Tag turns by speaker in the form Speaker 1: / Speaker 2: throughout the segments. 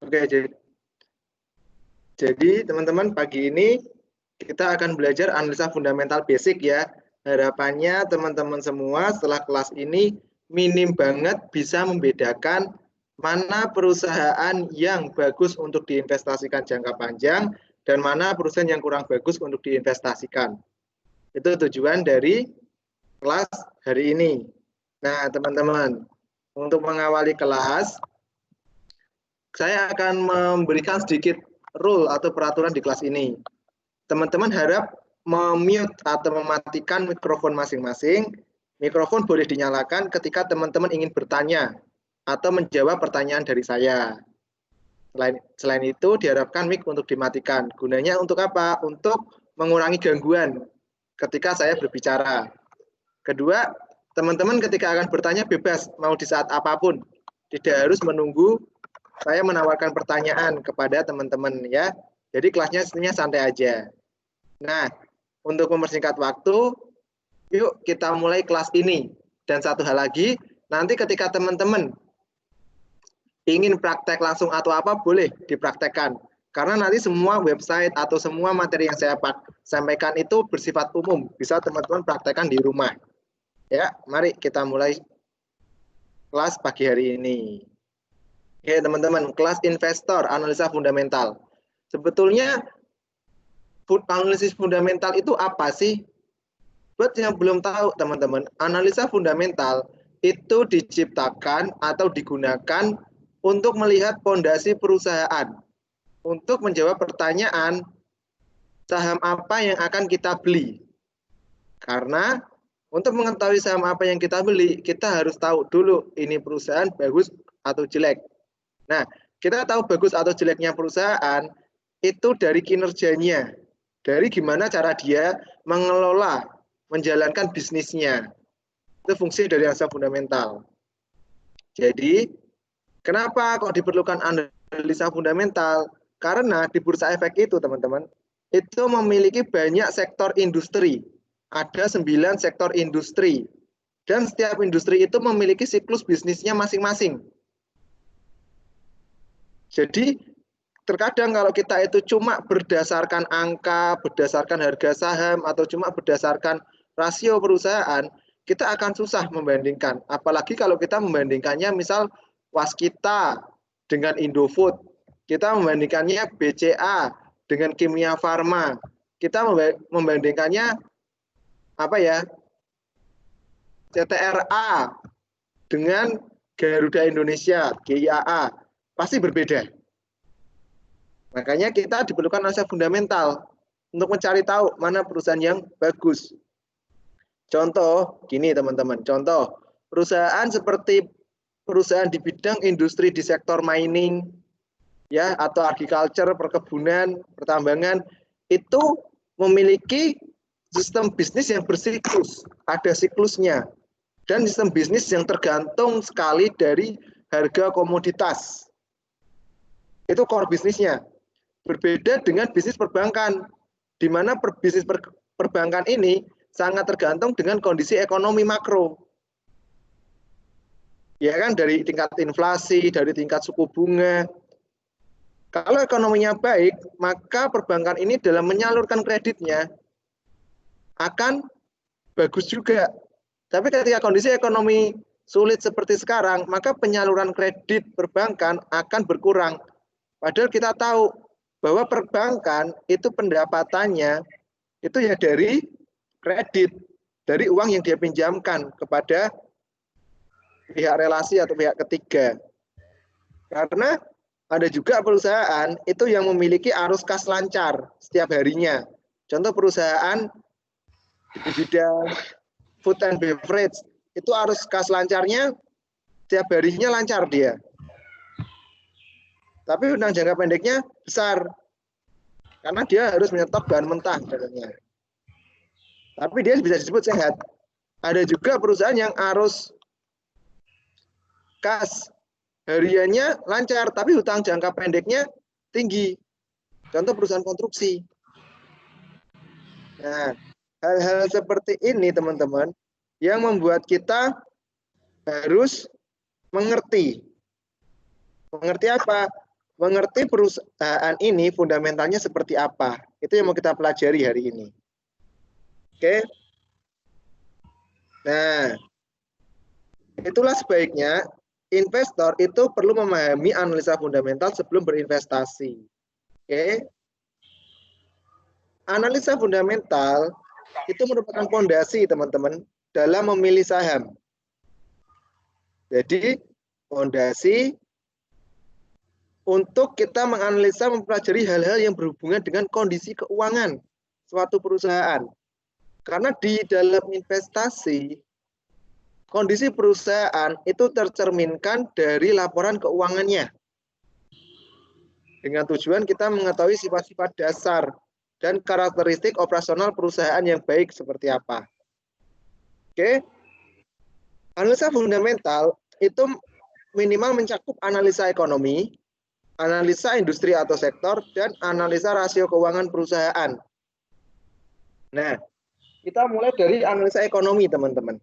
Speaker 1: Oke, jadi teman-teman pagi ini kita akan belajar analisa fundamental basic ya. Harapannya teman-teman semua setelah kelas ini minim banget bisa membedakan mana perusahaan yang bagus untuk diinvestasikan jangka panjang dan mana perusahaan yang kurang bagus untuk diinvestasikan. Itu tujuan dari kelas hari ini. Nah, teman-teman, untuk mengawali kelas, saya akan memberikan sedikit rule atau peraturan di kelas ini. Teman-teman harap memute atau mematikan mikrofon masing-masing. Mikrofon boleh dinyalakan ketika teman-teman ingin bertanya atau menjawab pertanyaan dari saya. Selain itu, diharapkan mic untuk dimatikan. Gunanya untuk apa? Untuk mengurangi gangguan ketika saya berbicara. Kedua, teman-teman ketika akan bertanya bebas, mau di saat apapun. Tidak harus menunggu saya menawarkan pertanyaan kepada teman-teman ya. Jadi kelasnya santai aja. Nah, untuk mempersingkat waktu, yuk kita mulai kelas ini. Dan satu hal lagi, nanti ketika teman-teman ingin praktek langsung atau apa, boleh dipraktekkan. Karena nanti semua website atau semua materi yang saya sampaikan itu bersifat umum. Bisa teman-teman praktekkan di rumah. Ya, mari kita mulai kelas pagi hari ini. Oke, teman-teman, kelas investor, analisa fundamental. Sebetulnya analisis fundamental itu apa sih? Buat yang belum tahu, teman-teman, analisa fundamental itu diciptakan atau digunakan untuk melihat fondasi perusahaan, untuk menjawab pertanyaan saham apa yang akan kita beli. Karena untuk mengetahui saham apa yang kita beli, kita harus tahu dulu ini perusahaan bagus atau jelek. Nah, kita tahu bagus atau jeleknya perusahaan itu dari kinerjanya, dari gimana cara dia mengelola, menjalankan bisnisnya. Itu fungsi dari analisa fundamental. Jadi, kenapa kok diperlukan analisa fundamental? Karena di bursa efek itu, teman-teman, itu memiliki banyak sektor industri. Ada 9 sektor industri. Dan setiap industri itu memiliki siklus bisnisnya masing-masing. Jadi terkadang kalau kita itu cuma berdasarkan angka, berdasarkan harga saham, atau cuma berdasarkan rasio perusahaan, kita akan susah membandingkan. Apalagi kalau kita membandingkannya misal Waskita dengan Indofood, kita membandingkannya BCA dengan Kimia Farma, kita membandingkannya apa ya, CTRA dengan Garuda Indonesia, GIAA, pasti berbeda. Makanya kita diperlukan analisa fundamental untuk mencari tahu mana perusahaan yang bagus. Contoh, gini teman-teman, contoh perusahaan seperti perusahaan di bidang industri di sektor mining, ya atau agriculture, perkebunan, pertambangan, itu memiliki sistem bisnis yang bersiklus, ada siklusnya, dan sistem bisnis yang tergantung sekali dari harga komoditas. Itu core bisnisnya. Berbeda dengan bisnis perbankan, di mana bisnis perbankan ini sangat tergantung dengan kondisi ekonomi makro. Ya kan, dari tingkat inflasi, dari tingkat suku bunga. Kalau ekonominya baik, maka perbankan ini dalam menyalurkan kreditnya akan bagus juga. Tapi ketika kondisi ekonomi sulit seperti sekarang, maka penyaluran kredit perbankan akan berkurang. Padahal kita tahu bahwa perbankan itu pendapatannya itu ya dari kredit, dari uang yang dia pinjamkan kepada pihak relasi atau pihak ketiga. Karena ada juga perusahaan itu yang memiliki arus kas lancar setiap harinya. Contoh perusahaan di bidang food and beverage, itu arus kas lancarnya setiap harinya lancar dia. Tapi utang jangka pendeknya besar, karena dia harus menyetok bahan mentah contohnya. Tapi dia bisa disebut sehat. Ada juga perusahaan yang arus kas hariannya lancar, tapi hutang jangka pendeknya tinggi. Contoh perusahaan konstruksi. Nah, hal-hal seperti ini teman-teman yang membuat kita harus mengerti. Mengerti apa? mengerti perusahaan ini fundamentalnya seperti apa. Itu yang mau kita pelajari hari ini. Oke. Nah, itulah sebaiknya investor itu perlu memahami analisa fundamental sebelum berinvestasi. Oke. Analisa fundamental itu merupakan fondasi, teman-teman, dalam memilih saham. Jadi, fondasi untuk kita menganalisa, mempelajari hal-hal yang berhubungan dengan kondisi keuangan suatu perusahaan. Karena di dalam investasi, kondisi perusahaan itu tercerminkan dari laporan keuangannya. Dengan tujuan kita mengetahui sifat-sifat dasar dan karakteristik operasional perusahaan yang baik seperti apa. Oke. Analisa fundamental itu minimal mencakup analisa ekonomi, analisa industri atau sektor, dan analisa rasio keuangan perusahaan. Nah, kita mulai dari analisa ekonomi, teman-teman.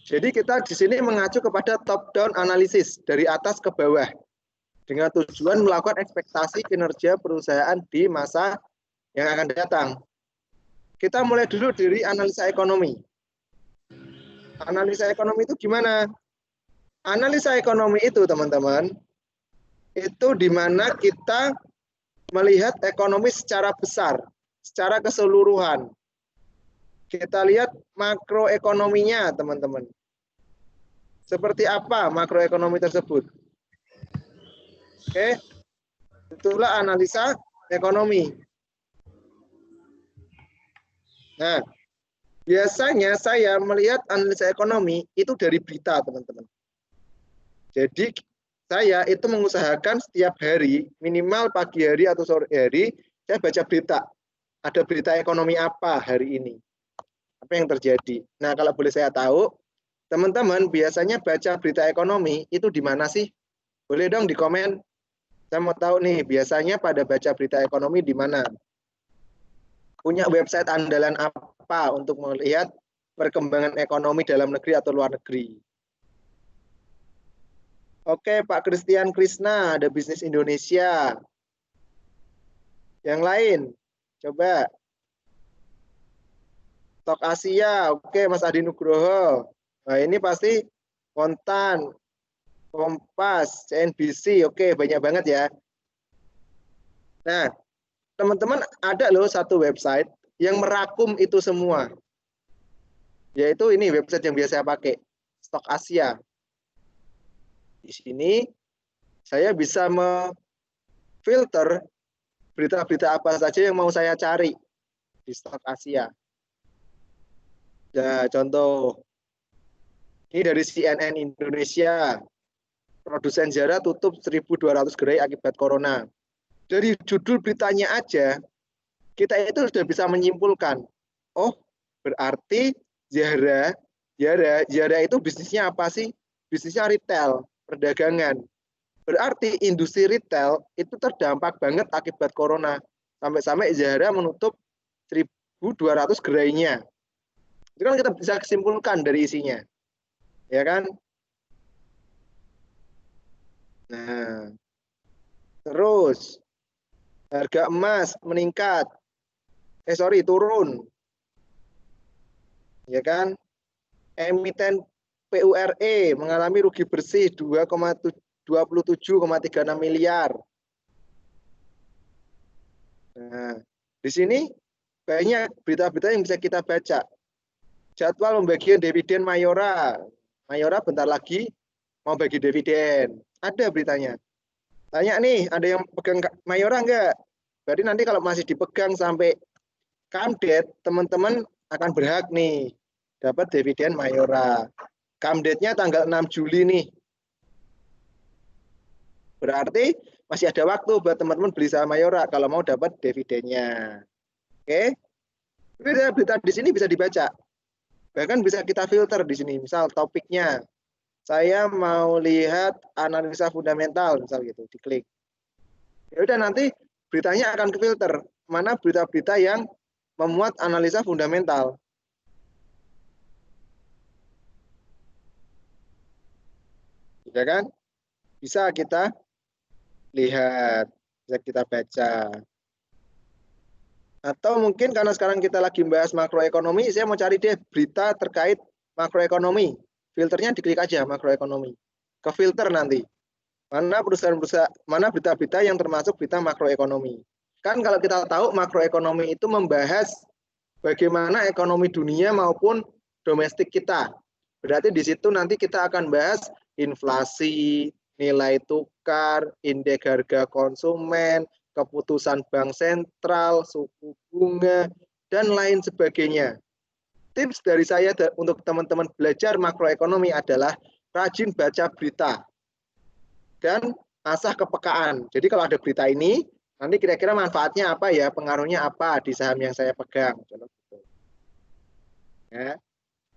Speaker 1: Jadi kita di sini mengacu kepada top-down analisis, dari atas ke bawah, dengan tujuan melakukan ekspektasi kinerja perusahaan di masa yang akan datang. Kita mulai dulu dari analisa ekonomi. Analisa ekonomi itu gimana? Analisa ekonomi itu, teman-teman, itu di mana kita melihat ekonomi secara besar, secara keseluruhan. Kita lihat makroekonominya, teman-teman. Seperti apa makroekonomi tersebut? Oke, itulah analisa ekonomi. Nah, biasanya saya melihat analisa ekonomi itu dari berita, teman-teman. Jadi saya itu mengusahakan setiap hari, minimal pagi hari atau sore hari, saya baca berita. Ada berita ekonomi apa hari ini? Apa yang terjadi? Nah, kalau boleh saya tahu, teman-teman biasanya baca berita ekonomi itu di mana sih? Boleh dong di komen. Saya mau tahu nih, biasanya pada baca berita ekonomi di mana? Punya website andalan apa untuk melihat perkembangan ekonomi dalam negeri atau luar negeri? Oke, Pak Christian Krisna, ada Bisnis Indonesia. Yang lain, coba. Stok Asia, oke, Mas Adi Nugroho. Nah, ini pasti Kontan, Kompas, CNBC, oke, banyak banget ya. Nah, teman-teman ada loh satu website yang merakum itu semua. Yaitu ini website yang biasa saya pakai, Stok Asia. Di sini saya bisa memfilter berita-berita apa saja yang mau saya cari di Stok Asia. Ya, contoh ini dari CNN Indonesia. Produsen Zara tutup 1.200 gerai akibat corona. Dari judul beritanya aja, kita itu sudah bisa menyimpulkan, oh berarti Zara itu bisnisnya apa sih? Bisnisnya retail, perdagangan. Berarti industri retail itu terdampak banget akibat corona. Sampai-sampai Zara menutup 1.200 gerainya. Itu kan kita bisa kesimpulkan dari isinya. Ya kan? Nah, terus harga emas meningkat. Turun. Ya kan? Emiten PURE mengalami rugi bersih 2,27,36 miliar. Nah, di sini banyak berita-berita yang bisa kita baca. Jadwal pembagian dividen Mayora. Mayora bentar lagi mau bagi dividen. Ada beritanya. Tanya nih, ada yang pegang Mayora enggak? Berarti nanti kalau masih dipegang sampai Kamdet, teman-teman akan berhak nih dapat dividen Mayora. Kamdetnya tanggal 6 Juli nih. Berarti masih ada waktu buat teman-teman beli saham Mayora kalau mau dapat dividennya. Oke? Berita di sini bisa dibaca. Bahkan bisa kita filter di sini. Misal topiknya, saya mau lihat analisa fundamental, misal gitu, diklik. Ya udah nanti beritanya akan kefilter mana berita-berita yang memuat analisa fundamental. Ya kan? Bisa kita lihat, bisa kita baca. Atau mungkin karena sekarang kita lagi bahas makroekonomi, saya mau cari deh berita terkait makroekonomi. Filternya diklik aja makroekonomi. Ke filter nanti. Mana perusahaan-perusahaan, mana berita-berita yang termasuk berita makroekonomi. Kan kalau kita tahu makroekonomi itu membahas bagaimana ekonomi dunia maupun domestik kita. Berarti di situ nanti kita akan bahas inflasi, nilai tukar, indeks harga konsumen, keputusan bank sentral, suku bunga, dan lain sebagainya. Tips dari saya untuk teman-teman belajar makroekonomi adalah rajin baca berita dan asah kepekaan. Jadi kalau ada berita ini, nanti kira-kira manfaatnya apa ya, pengaruhnya apa di saham yang saya pegang. Ya.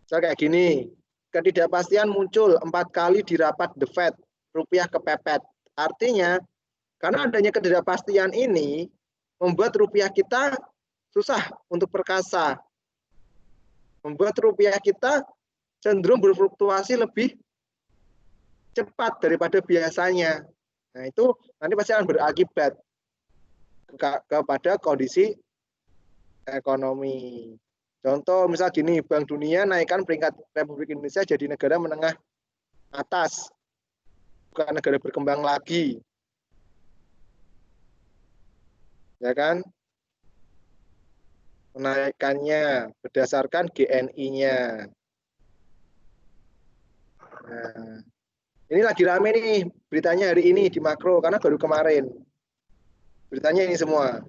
Speaker 1: So kayak gini, ketidakpastian muncul 4 kali di rapat The Fed, rupiah kepepet. Artinya, karena adanya ketidakpastian ini, membuat rupiah kita susah untuk perkasa. Membuat rupiah kita cenderung berfluktuasi lebih cepat daripada biasanya. Nah, itu nanti pasti akan berakibat kepada kondisi ekonomi. Contoh misal gini, Bank Dunia naikkan peringkat Republik Indonesia jadi negara menengah atas, bukan negara berkembang lagi. Ya kan? Menaikkannya berdasarkan GNI-nya. Nah, ini lagi rame nih beritanya hari ini di makro karena baru kemarin. Beritanya ini semua.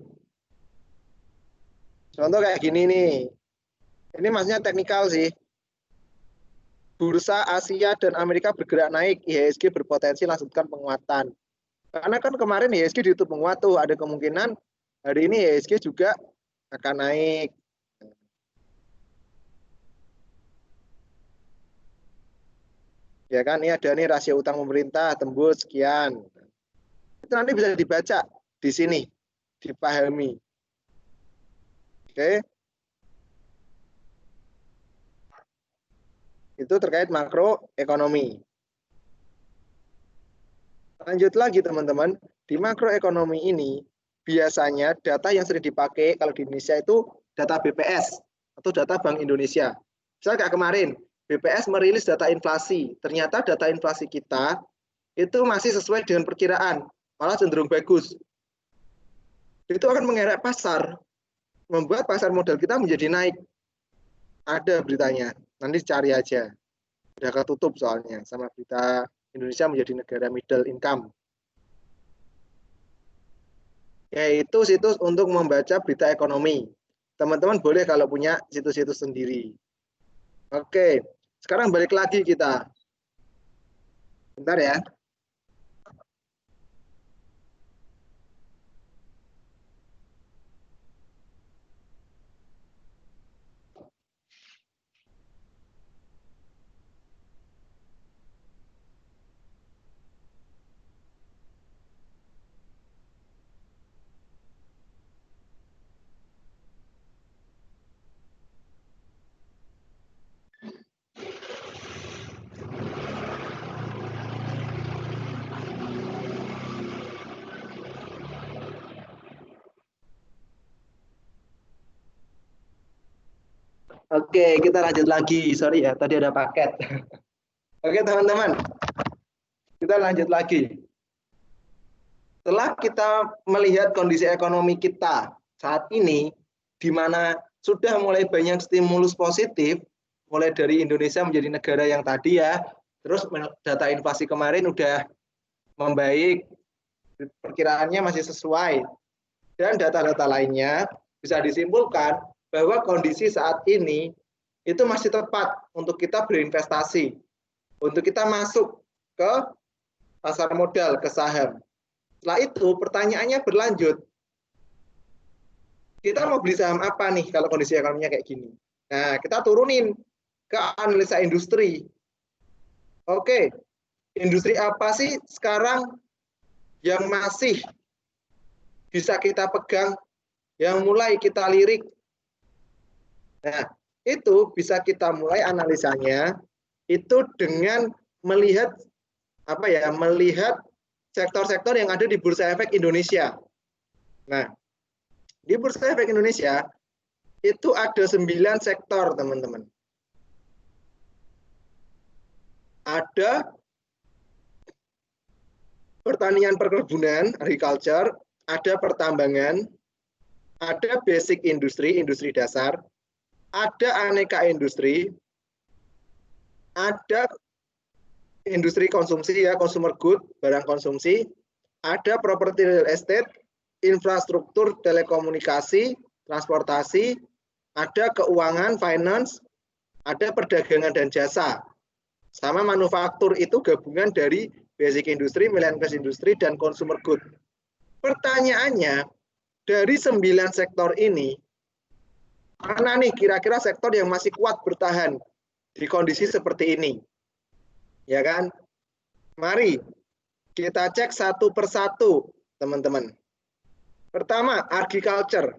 Speaker 1: Contoh kayak gini nih. Ini maksudnya teknikal sih. Bursa Asia dan Amerika bergerak naik, IHSG berpotensi lanjutkan penguatan. Karena kan kemarin IHSG ditutup menguat tuh, ada kemungkinan hari ini IHSG juga akan naik. Ya kan, ini ada nih rasio utang pemerintah tembus sekian. Itu nanti bisa dibaca di sini, dipahami. Oke. Itu terkait makroekonomi. Lanjut lagi teman-teman, di makroekonomi ini biasanya data yang sering dipakai kalau di Indonesia itu data BPS atau data Bank Indonesia. Misalnya kayak kemarin, BPS merilis data inflasi. Ternyata data inflasi kita itu masih sesuai dengan perkiraan, malah cenderung bagus. Itu akan mengerek pasar, membuat pasar modal kita menjadi naik. Ada beritanya, nanti cari aja. Udah ketutup soalnya sama berita Indonesia menjadi negara middle income. Yaitu situs untuk membaca berita ekonomi. Teman-teman boleh kalau punya situs-situs sendiri. Oke, sekarang balik lagi kita. Bentar ya. Oke, kita lanjut lagi. Sorry ya, tadi ada paket. Oke, teman-teman. Kita lanjut lagi. Setelah kita melihat kondisi ekonomi kita saat ini, di mana sudah mulai banyak stimulus positif, mulai dari Indonesia menjadi negara yang tadi ya, terus data inflasi kemarin udah membaik, perkiraannya masih sesuai, dan data-data lainnya bisa disimpulkan bahwa kondisi saat ini itu masih tepat untuk kita berinvestasi, untuk kita masuk ke pasar modal, ke saham. Setelah itu pertanyaannya berlanjut, kita mau beli saham apa nih kalau kondisi ekonominya kayak gini? Nah, kita turunin ke analisa industri. Oke, industri apa sih sekarang yang masih bisa kita pegang, yang mulai kita lirik? Nah, itu bisa kita mulai analisanya itu dengan melihat apa ya? Melihat sektor-sektor yang ada di Bursa Efek Indonesia. Nah, di Bursa Efek Indonesia itu ada 9 sektor, teman-teman. Ada pertanian perkebunan, agriculture, ada pertambangan, ada basic industri, industri dasar, ada aneka industri, ada industri konsumsi ya, consumer good, barang konsumsi, ada property real estate, infrastruktur telekomunikasi, transportasi, ada keuangan, finance, ada perdagangan dan jasa. Sama manufaktur itu gabungan dari basic industry, millennials industry, dan consumer good. Pertanyaannya, dari 9 sektor ini, mana nih kira-kira sektor yang masih kuat bertahan di kondisi seperti ini? Ya kan? Mari kita cek satu persatu, teman-teman. Pertama, agriculture.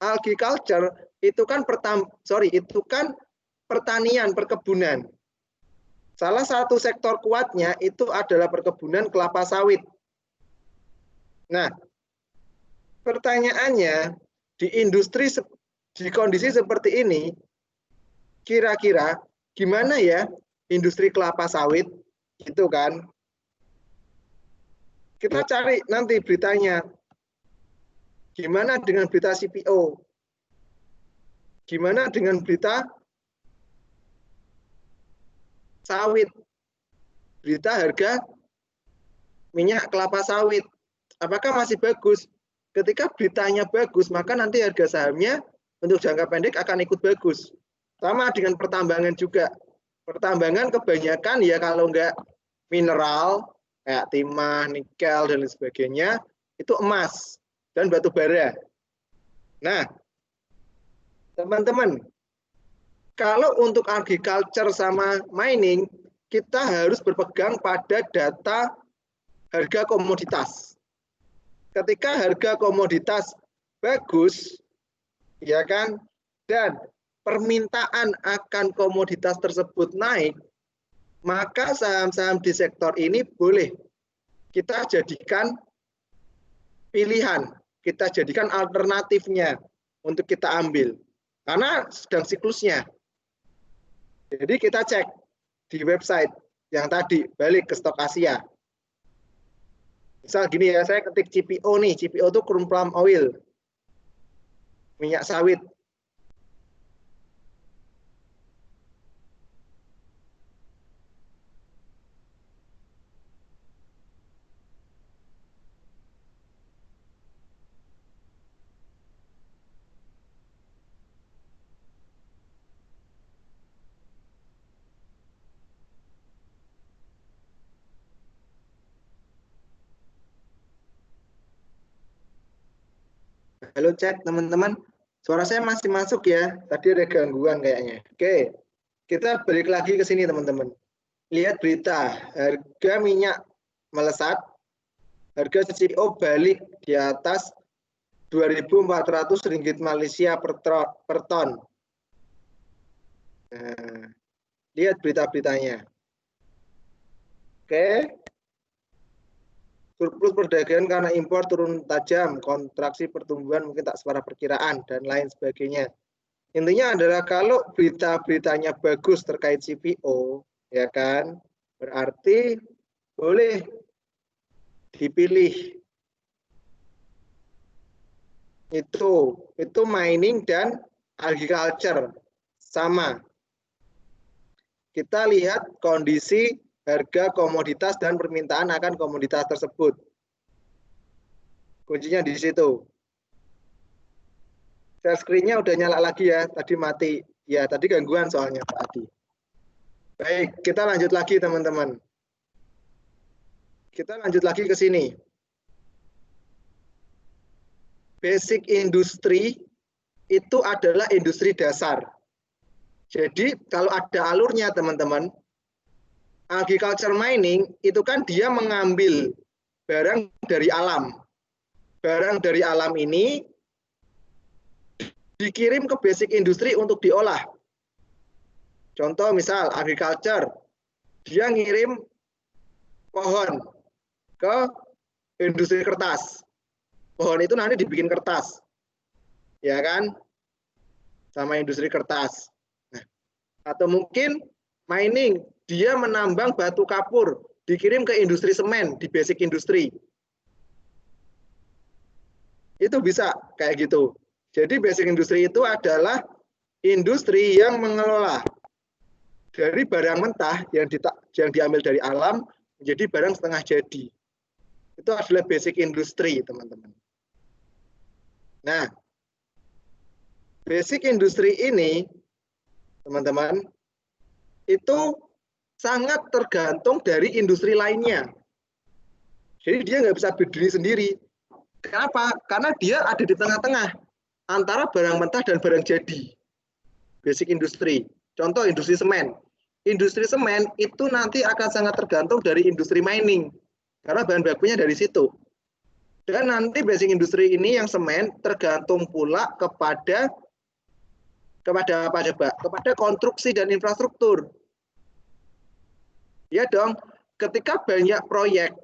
Speaker 1: Agriculture itu kan pertanian, perkebunan. Salah satu sektor kuatnya itu adalah perkebunan kelapa sawit. Nah, pertanyaannya di industri di kondisi seperti ini, kira-kira gimana ya industri kelapa sawit? Gitu kan? Kita cari nanti beritanya. Gimana dengan berita CPO? Gimana dengan berita sawit, berita harga minyak kelapa sawit, apakah masih bagus? Ketika beritanya bagus, maka nanti harga sahamnya untuk jangka pendek akan ikut bagus. Sama dengan pertambangan juga. Pertambangan kebanyakan ya kalau enggak mineral, kayak timah, nikel, dan lain sebagainya, itu emas dan batu bara. Nah, teman-teman, kalau untuk agriculture sama mining, kita harus berpegang pada data harga komoditas. Ketika harga komoditas bagus, ya kan, dan permintaan akan komoditas tersebut naik, maka saham-saham di sektor ini boleh kita jadikan pilihan, kita jadikan alternatifnya untuk kita ambil. Karena sedang siklusnya. Jadi kita cek di website yang tadi, balik ke stok Asia. Misal gini ya, saya ketik CPO nih, CPO itu crude palm oil, minyak sawit. Halo cek teman-teman, suara saya masih masuk ya? Tadi ada gangguan kayaknya. Oke, kita balik lagi ke sini teman-teman. Lihat berita, harga minyak melesat, harga CPO balik di atas 2.400 ringgit Malaysia per ton. Nah, lihat berita-beritanya. Oke. Surplus perdagangan karena impor turun tajam, kontraksi pertumbuhan mungkin tak separah perkiraan, dan lain sebagainya. Intinya adalah kalau berita-beritanya bagus terkait CPO, ya kan, berarti boleh dipilih. Itu mining dan agriculture sama. Kita lihat kondisi harga komoditas dan permintaan akan komoditas tersebut. Kuncinya di situ. Share screen-nya udah nyala lagi ya, tadi mati. Ya, tadi gangguan soalnya tadi. Baik, kita lanjut lagi teman-teman. Kita lanjut lagi ke sini. Basic industri itu adalah industri dasar. Jadi kalau ada alurnya teman-teman, agriculture mining itu kan dia mengambil barang dari alam. Barang dari alam ini dikirim ke basic industri untuk diolah. Contoh misal agriculture, dia ngirim pohon, ke industri kertas. Pohon itu nanti dibikin kertas, ya kan? Sama industri kertas. Nah, atau mungkin mining, dia menambang batu kapur, dikirim ke industri semen di basic industry. Itu bisa kayak gitu. Jadi basic industry itu adalah industri yang mengelola dari barang mentah yang diambil dari alam menjadi barang setengah jadi. Itu adalah basic industry, teman-teman. Nah, basic industry ini, teman-teman, itu sangat tergantung dari industri lainnya. Jadi dia nggak bisa berdiri sendiri. Kenapa? Karena dia ada di tengah-tengah antara barang mentah dan barang jadi. Basic industri. Contoh industri semen. Industri semen itu nanti akan sangat tergantung dari industri mining. Karena bahan bakunya dari situ. Dan nanti basic industri ini yang semen tergantung pula kepada apa coba? Kepada konstruksi dan infrastruktur. Ya dong, ketika banyak proyek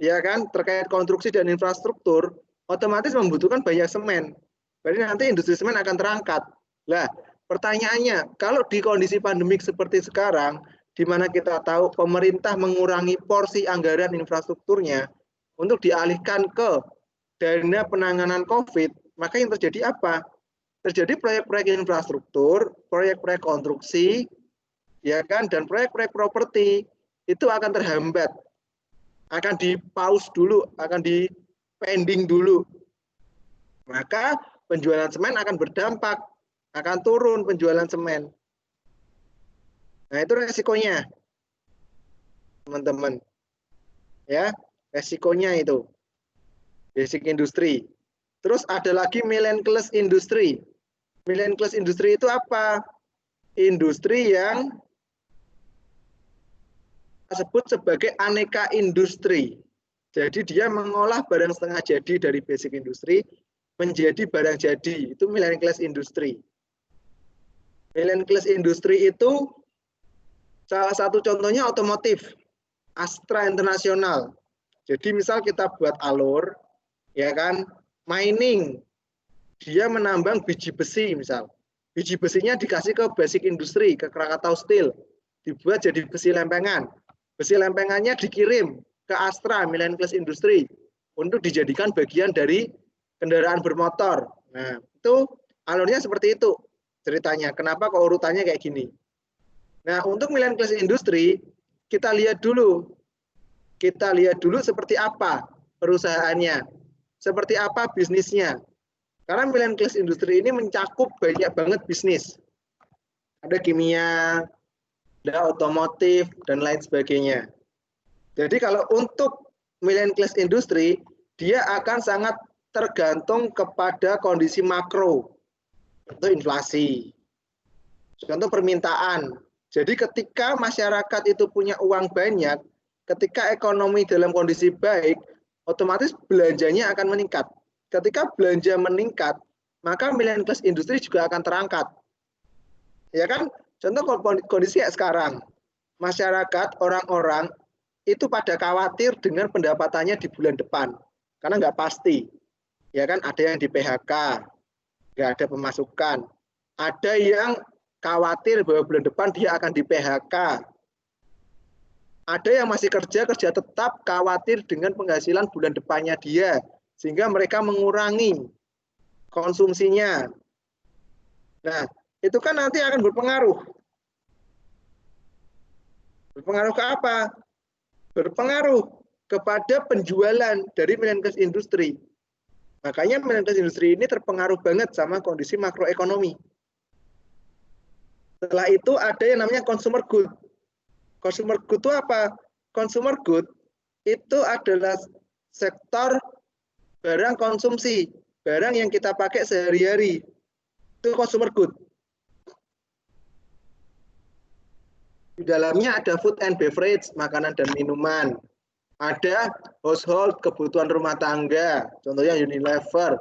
Speaker 1: ya kan terkait konstruksi dan infrastruktur, otomatis membutuhkan banyak semen. Berarti nanti industri semen akan terangkat. Lah, pertanyaannya, kalau di kondisi pandemik seperti sekarang, di mana kita tahu pemerintah mengurangi porsi anggaran infrastrukturnya untuk dialihkan ke dana penanganan COVID, maka yang terjadi apa? Terjadi proyek-proyek infrastruktur, proyek-proyek konstruksi, ya kan, dan proyek-proyek properti itu akan terhambat, akan di pause dulu, akan di pending dulu. Maka penjualan semen akan berdampak, akan turun penjualan semen. Nah, itu resikonya, teman-teman. Ya, resikonya itu. Basic industry. Terus ada lagi millennials industry. Millennials industry itu apa? Industri yang disebut sebagai aneka industri. Jadi dia mengolah barang setengah jadi dari basic industry menjadi barang jadi. Itu millennials industry. Millennials industry itu salah satu contohnya otomotif, Astra Internasional. Jadi misal kita buat alur, ya kan, mining, dia menambang biji besi misal. Biji besinya dikasih ke basic industry, ke Krakatau Steel, dibuat jadi besi lempengan. Besi lempengannya dikirim ke Astra Millennials Industry untuk dijadikan bagian dari kendaraan bermotor. Nah, itu alurnya seperti itu ceritanya. Kenapa kok urutannya kayak gini? Nah, untuk Millennials Industry, kita lihat dulu. Kita lihat dulu seperti apa perusahaannya, seperti apa bisnisnya. Karena Millennials Industry ini mencakup banyak banget bisnis. Ada kimia, ada otomotif, dan lain sebagainya. Jadi kalau untuk Millennials Industry, dia akan sangat tergantung kepada kondisi makro, itu inflasi. Contoh permintaan. Jadi ketika masyarakat itu punya uang banyak, ketika ekonomi dalam kondisi baik, otomatis belanjanya akan meningkat. Ketika belanja meningkat, maka Millennials Industry juga akan terangkat. Ya kan? Contoh kondisi kayak sekarang, masyarakat, orang-orang itu pada khawatir dengan pendapatannya di bulan depan, karena nggak pasti. Ya kan, ada yang di PHK, nggak ada pemasukan. Ada yang khawatir bahwa bulan depan dia akan di PHK. Ada yang masih kerja tetap, khawatir dengan penghasilan bulan depannya dia, sehingga mereka mengurangi konsumsinya. Nah, itu kan nanti akan berpengaruh. Berpengaruh ke apa? Berpengaruh kepada penjualan dari Millennials Industry. Makanya Millennials Industry ini terpengaruh banget sama kondisi makroekonomi. Setelah itu ada yang namanya consumer good. Consumer good itu apa? Consumer good itu adalah sektor barang konsumsi, barang yang kita pakai sehari-hari. Itu consumer good. Di dalamnya ada food and beverage, makanan dan minuman. Ada household, kebutuhan rumah tangga, contohnya Unilever.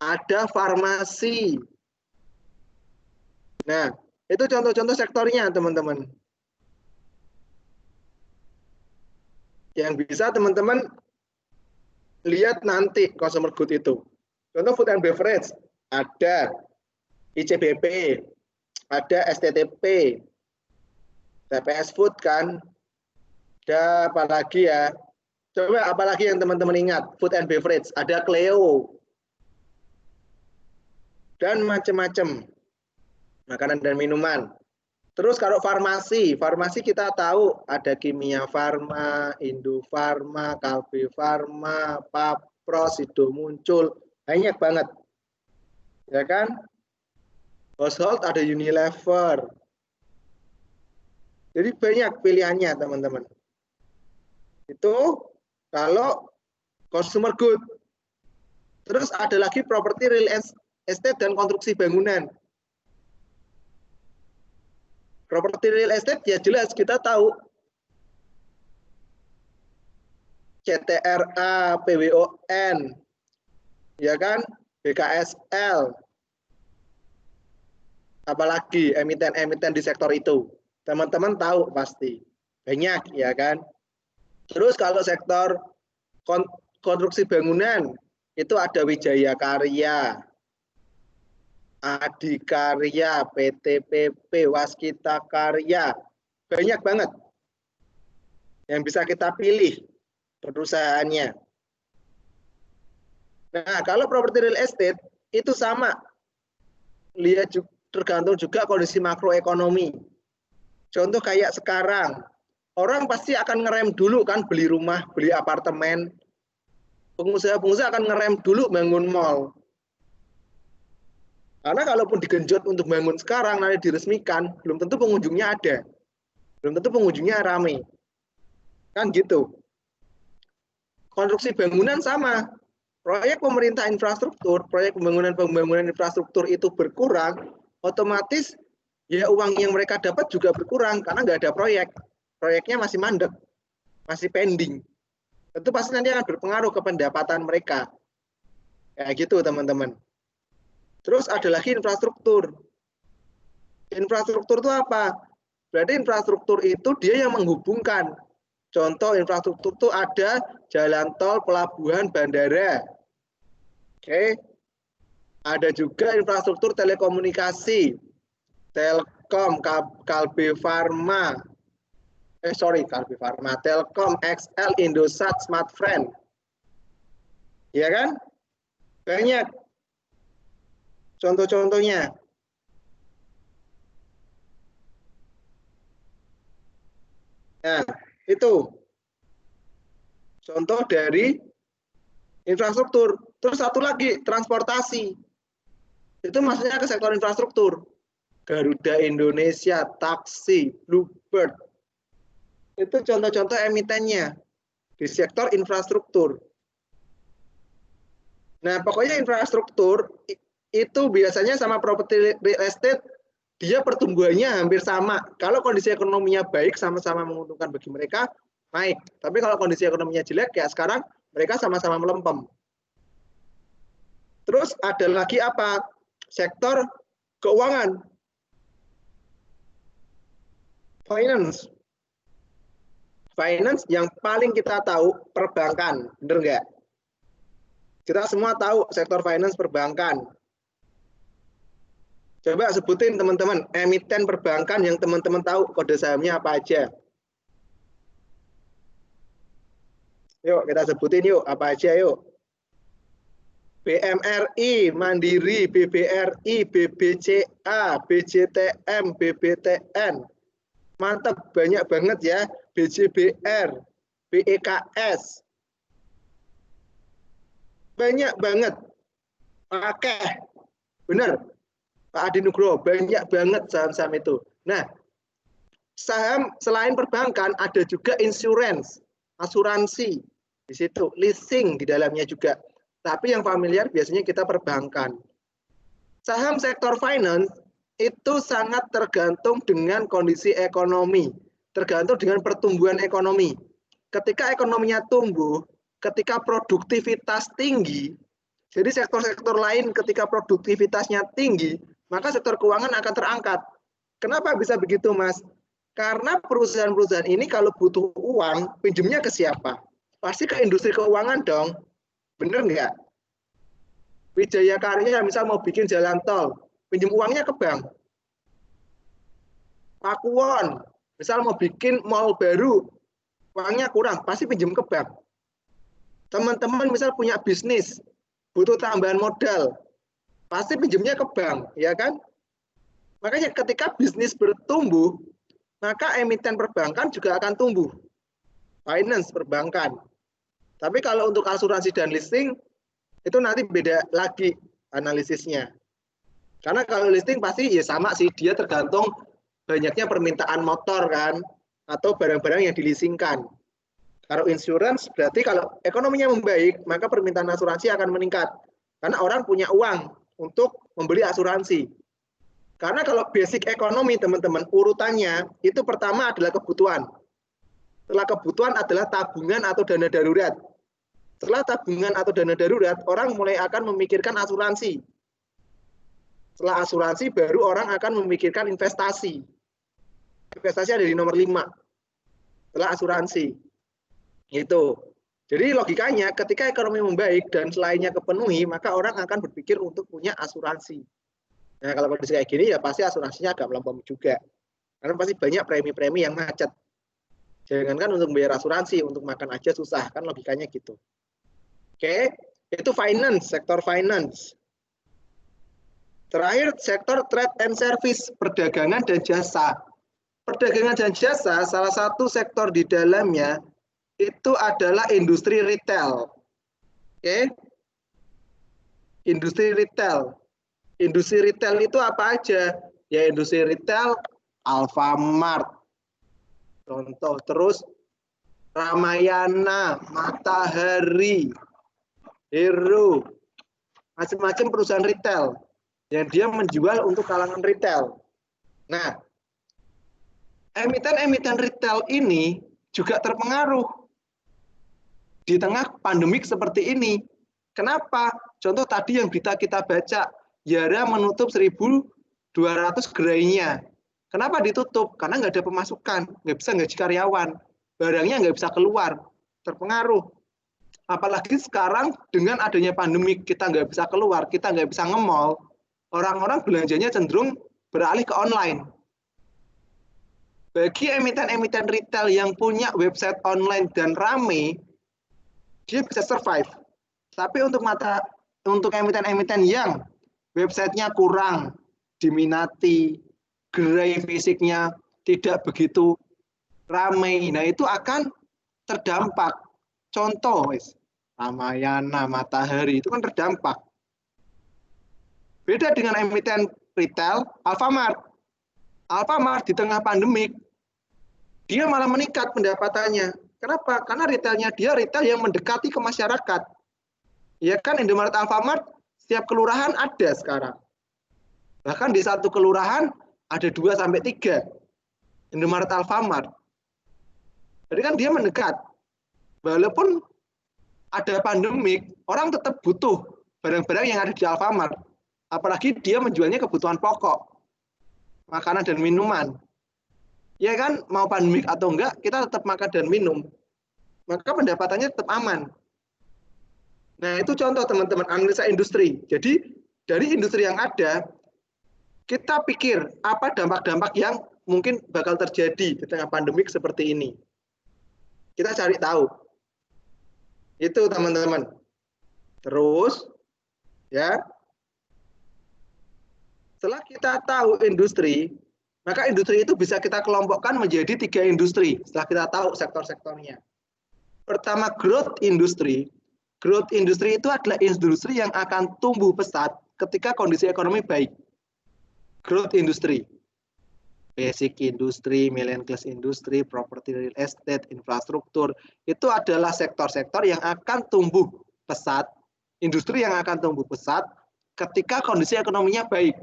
Speaker 1: Ada farmasi. Nah, itu contoh-contoh sektornya, teman-teman. yang bisa teman-teman lihat nanti consumer good itu. Contoh food and beverage, ada ICBP, ada STTP, TPS Food kan, ada apa lagi ya? Coba apalagi yang teman-teman ingat, food and beverage, ada Cleo, dan macam-macam makanan dan minuman. Terus kalau farmasi, farmasi kita tahu ada Kimia Farma, Indofarma, Kalbe Farma, Papros, Sido Muncul, banyak banget. Ya kan? Household ada Unilever. Jadi banyak pilihannya, teman-teman. Itu kalau consumer good. Terus ada lagi properti real estate dan konstruksi bangunan. Properti real estate ya jelas kita tahu CTRA, PWON, ya kan, BKSL, apalagi emiten-emiten di sektor itu. Teman-teman tahu pasti banyak, ya kan. Terus kalau sektor konstruksi bangunan itu ada Wijaya Karya, Adikarya, PTPP, Waskita Karya, banyak banget yang bisa kita pilih perusahaannya. Nah, kalau properti real estate itu sama, lihat tergantung juga kondisi makroekonomi. Contoh kayak sekarang, orang pasti akan ngerem dulu kan beli rumah, beli apartemen. Pengusaha-pengusaha akan ngerem dulu bangun mall. Karena kalaupun digenjot untuk bangun sekarang, nanti diresmikan, belum tentu pengunjungnya ada. Belum tentu pengunjungnya ramai. Kan gitu. Konstruksi bangunan sama. Proyek pemerintah infrastruktur, proyek pembangunan infrastruktur itu berkurang, otomatis ya uang yang mereka dapat juga berkurang karena nggak ada proyek. Proyeknya masih mandek, masih pending. Tentu pasti nanti akan berpengaruh ke pendapatan mereka. Kayak gitu, teman-teman. Terus ada lagi infrastruktur. Infrastruktur itu apa? Berarti infrastruktur itu dia yang menghubungkan. Contoh infrastruktur itu ada jalan tol, pelabuhan, bandara. Oke. Ada juga infrastruktur telekomunikasi. Telkom, Kalbe Farma. Kalbe Farma. Telkom, XL, Indosat, Smartfren. Iya kan? Banyak. Contoh-contohnya. Nah, itu contoh dari infrastruktur. Terus satu lagi, transportasi. Itu maksudnya ke sektor infrastruktur. Garuda Indonesia, taksi, Bluebird. Itu contoh-contoh emitennya di sektor infrastruktur. Nah, pokoknya infrastruktur itu biasanya sama properti real estate, dia pertumbuhannya hampir sama. Kalau kondisi ekonominya baik, sama-sama menguntungkan bagi mereka, naik. Tapi kalau kondisi ekonominya jelek, kayak sekarang, mereka sama-sama melempem. Terus ada lagi apa? Sektor keuangan. Finance. Finance yang paling kita tahu perbankan, bener nggak? Kita semua tahu sektor finance perbankan. Coba sebutin teman-teman, emiten perbankan yang teman-teman tahu kode sahamnya apa aja. Yuk, kita sebutin yuk, apa aja yuk. BMRI, Mandiri, BBRI, BBCA, BJTM, BBTN. Mantap, banyak banget ya. BJBR, BEKS. Banyak banget. Pakai. Benar. Pak Adi Nugroho, banyak banget saham-saham itu. Nah, saham selain perbankan ada juga insurance, asuransi di situ, leasing di dalamnya juga. Tapi yang familiar biasanya kita perbankan. Saham sektor finance itu sangat tergantung dengan kondisi ekonomi, tergantung dengan pertumbuhan ekonomi. Ketika ekonominya tumbuh, ketika produktivitas tinggi, jadi sektor-sektor lain ketika produktivitasnya tinggi, maka sektor keuangan akan terangkat. Kenapa bisa begitu, Mas? Karena perusahaan-perusahaan ini kalau butuh uang, pinjemnya ke siapa? Pasti ke industri keuangan dong. Bener nggak? Wijaya Karya misal mau bikin jalan tol, pinjem uangnya ke bank. Pakuwon, misal mau bikin mall baru, uangnya kurang, pasti pinjem ke bank. Teman-teman misal punya bisnis, butuh tambahan modal, pasti pinjemnya ke bank, ya kan? Makanya ketika bisnis bertumbuh, maka emiten perbankan juga akan tumbuh. Finance perbankan. Tapi kalau untuk asuransi dan leasing, itu nanti beda lagi analisisnya. Karena kalau leasing pasti ya sama sih, dia tergantung banyaknya permintaan motor kan, atau barang-barang yang dileasingkan. Kalau insurance berarti kalau ekonominya membaik, maka permintaan asuransi akan meningkat. Karena orang punya uang untuk membeli asuransi. Karena kalau basic ekonomi teman-teman, urutannya itu pertama adalah kebutuhan. Setelah kebutuhan adalah tabungan atau dana darurat. Setelah tabungan atau dana darurat, orang mulai akan memikirkan asuransi. Setelah asuransi, baru orang akan memikirkan investasi. Investasi ada di nomor 5. Setelah asuransi. Gitu. Jadi logikanya ketika ekonomi membaik dan selainnya kepenuhi, maka orang akan berpikir untuk punya asuransi. Nah, kalau kondisi kayak gini ya pasti asuransinya agak melempem juga. Karena pasti banyak premi-premi yang macet. Jangankan untuk bayar asuransi, untuk makan aja susah, kan logikanya gitu. Oke, itu finance, sektor finance. Terakhir, sektor trade and service, perdagangan dan jasa. Perdagangan dan jasa, salah satu sektor di dalamnya itu adalah industri retail. Oke, industri retail. Industri retail itu apa aja? Ya industri retail, Alfamart. Contoh terus Ramayana, Matahari, Hero, macam-macam perusahaan retail yang dia menjual untuk kalangan retail. Nah, emiten-emiten retail ini juga terpengaruh di tengah pandemik seperti ini. Kenapa? Contoh tadi yang berita kita baca, Yara menutup 1.200 gerainya. Kenapa ditutup? Karena nggak ada pemasukan, nggak bisa gaji karyawan, barangnya nggak bisa keluar, terpengaruh. Apalagi sekarang dengan adanya pandemi, kita nggak bisa keluar, kita nggak bisa nge-mall, orang-orang belanjanya cenderung beralih ke online. Bagi emiten-emiten retail yang punya website online dan rame, dia bisa survive. Tapi untuk emiten-emiten yang websitenya kurang diminati, gerai fisiknya tidak begitu ramai, nah itu akan terdampak. Contoh, Ramayana, Matahari itu kan terdampak. Beda dengan emiten retail, Alfamart. Alfamart di tengah pandemik, dia malah meningkat pendapatannya. Kenapa? Karena retailnya dia retail yang mendekati ke masyarakat. Ya kan, Indomaret, Alfamart, setiap kelurahan ada sekarang. Bahkan di satu kelurahan ada 2-3 Indomaret, Alfamart. Jadi kan dia mendekat. Walaupun ada pandemik, orang tetap butuh barang-barang yang ada di Alfamart. Apalagi dia menjualnya kebutuhan pokok, makanan dan minuman. Ya kan, mau pandemik atau enggak, kita tetap makan dan minum. Maka pendapatannya tetap aman. Nah, itu contoh teman-teman, analisa industri. Jadi, dari industri yang ada, kita pikir apa dampak-dampak yang mungkin bakal terjadi di tengah pandemik seperti ini. Kita cari tahu. Itu teman-teman. Terus, ya, setelah kita tahu industri, maka industri itu bisa kita kelompokkan menjadi 3 industri setelah kita tahu sektor-sektornya. Pertama, growth industry. Growth industry itu adalah industri yang akan tumbuh pesat ketika kondisi ekonomi baik. Growth industry. Basic industry, million class industry, property real estate, infrastruktur, itu adalah sektor-sektor yang akan tumbuh pesat, industri yang akan tumbuh pesat ketika kondisi ekonominya baik.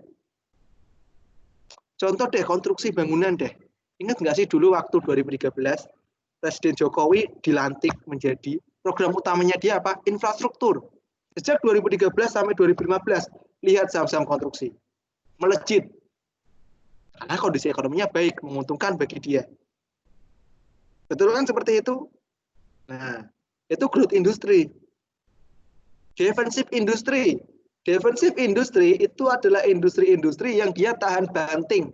Speaker 1: Contoh deh, konstruksi bangunan deh. Ingat nggak sih dulu waktu 2013, Presiden Jokowi dilantik menjadi program utamanya dia apa? Infrastruktur. Sejak 2013 sampai 2015, lihat saham-saham konstruksi. Melejit. Karena kondisi ekonominya baik, menguntungkan bagi dia. Betul kan seperti itu? Nah, itu growth industri. Defensive industri. Defensive industri itu adalah industri-industri yang dia tahan banting.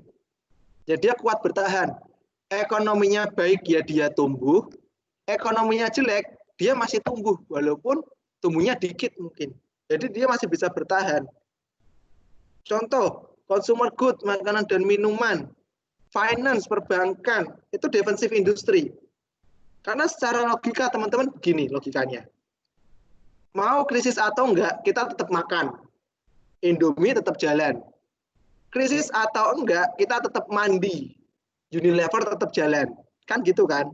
Speaker 1: Jadi dia kuat bertahan. Ekonominya baik ya dia tumbuh, ekonominya jelek dia masih tumbuh walaupun tumbuhnya dikit mungkin. Jadi dia masih bisa bertahan. Contoh, consumer good, makanan dan minuman, finance, perbankan, itu defensive industry. Karena secara logika teman-teman begini logikanya. Mau krisis atau enggak, kita tetap makan. Indomie tetap jalan. Krisis atau enggak, kita tetap mandi. Unilever tetap jalan. Kan gitu kan?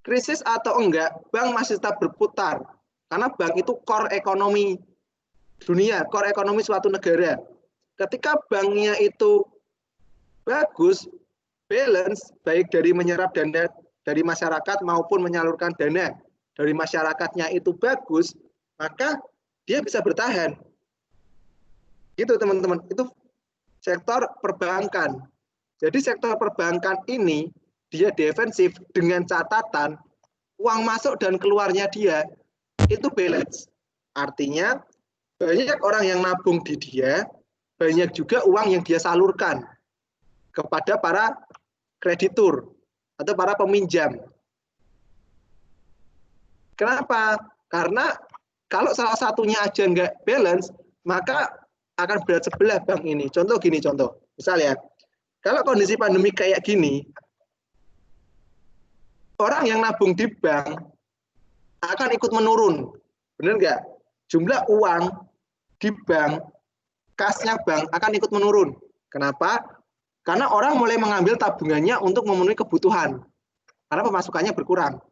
Speaker 1: Krisis atau enggak, bank masih tetap berputar. Karena bank itu core ekonomi dunia, core ekonomi suatu negara. Ketika banknya itu bagus, balance, baik dari menyerap dana dari masyarakat maupun menyalurkan dana dari masyarakatnya itu bagus, maka dia bisa bertahan. Gitu teman-teman, itu sektor perbankan. Jadi sektor perbankan ini dia defensif dengan catatan uang masuk dan keluarnya dia itu balance. Artinya banyak orang yang nabung di dia, banyak juga uang yang dia salurkan kepada para kreditur atau para peminjam. Kenapa? Karena kalau salah satunya aja nggak balance, maka akan berat sebelah bank ini. Contoh gini, contoh. Misal ya, kalau kondisi pandemi kayak gini, orang yang nabung di bank akan ikut menurun. Benar nggak? Jumlah uang di bank, kasnya bank akan ikut menurun. Kenapa? Karena orang mulai mengambil tabungannya untuk memenuhi kebutuhan. Karena pemasukannya berkurang.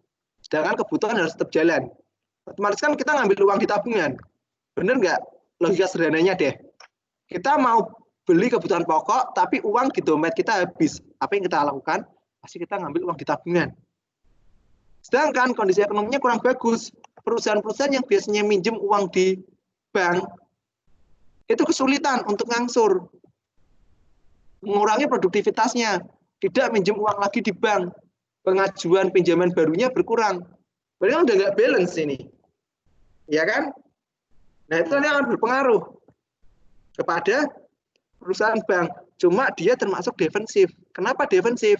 Speaker 1: Sedangkan kebutuhan harus tetap jalan. Otomatis kan kita ngambil uang di tabungan. Benar nggak? Logika sederhananya deh. Kita mau beli kebutuhan pokok, tapi uang di dompet kita habis. Apa yang kita lakukan? Pasti kita ngambil uang di tabungan. Sedangkan kondisi ekonominya kurang bagus. Perusahaan-perusahaan yang biasanya minjem uang di bank, itu kesulitan untuk ngangsur. Mengurangi produktivitasnya. Tidak minjem uang lagi di bank. Pengajuan pinjaman barunya berkurang. Berarti kan udah nggak balance ini. Ya kan? Nah itu nanti akan berpengaruh kepada perusahaan bank. Cuma dia termasuk defensif. Kenapa defensif?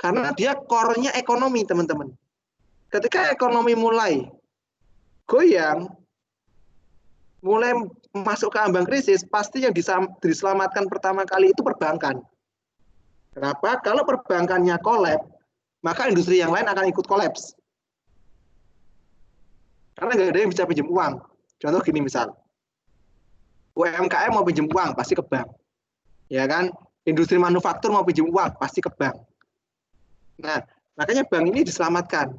Speaker 1: Karena dia core-nya ekonomi, teman-teman. Ketika ekonomi mulai goyang, mulai masuk ke ambang krisis, pasti yang diselamatkan pertama kali itu perbankan. Kenapa? Kalau perbankannya kolaps, maka industri yang lain akan ikut kolaps. Karena nggak ada yang bisa pinjam uang. Contoh gini misal, UMKM mau pinjam uang pasti ke bank, ya kan? Industri manufaktur mau pinjam uang pasti ke bank. Nah, makanya bank ini diselamatkan.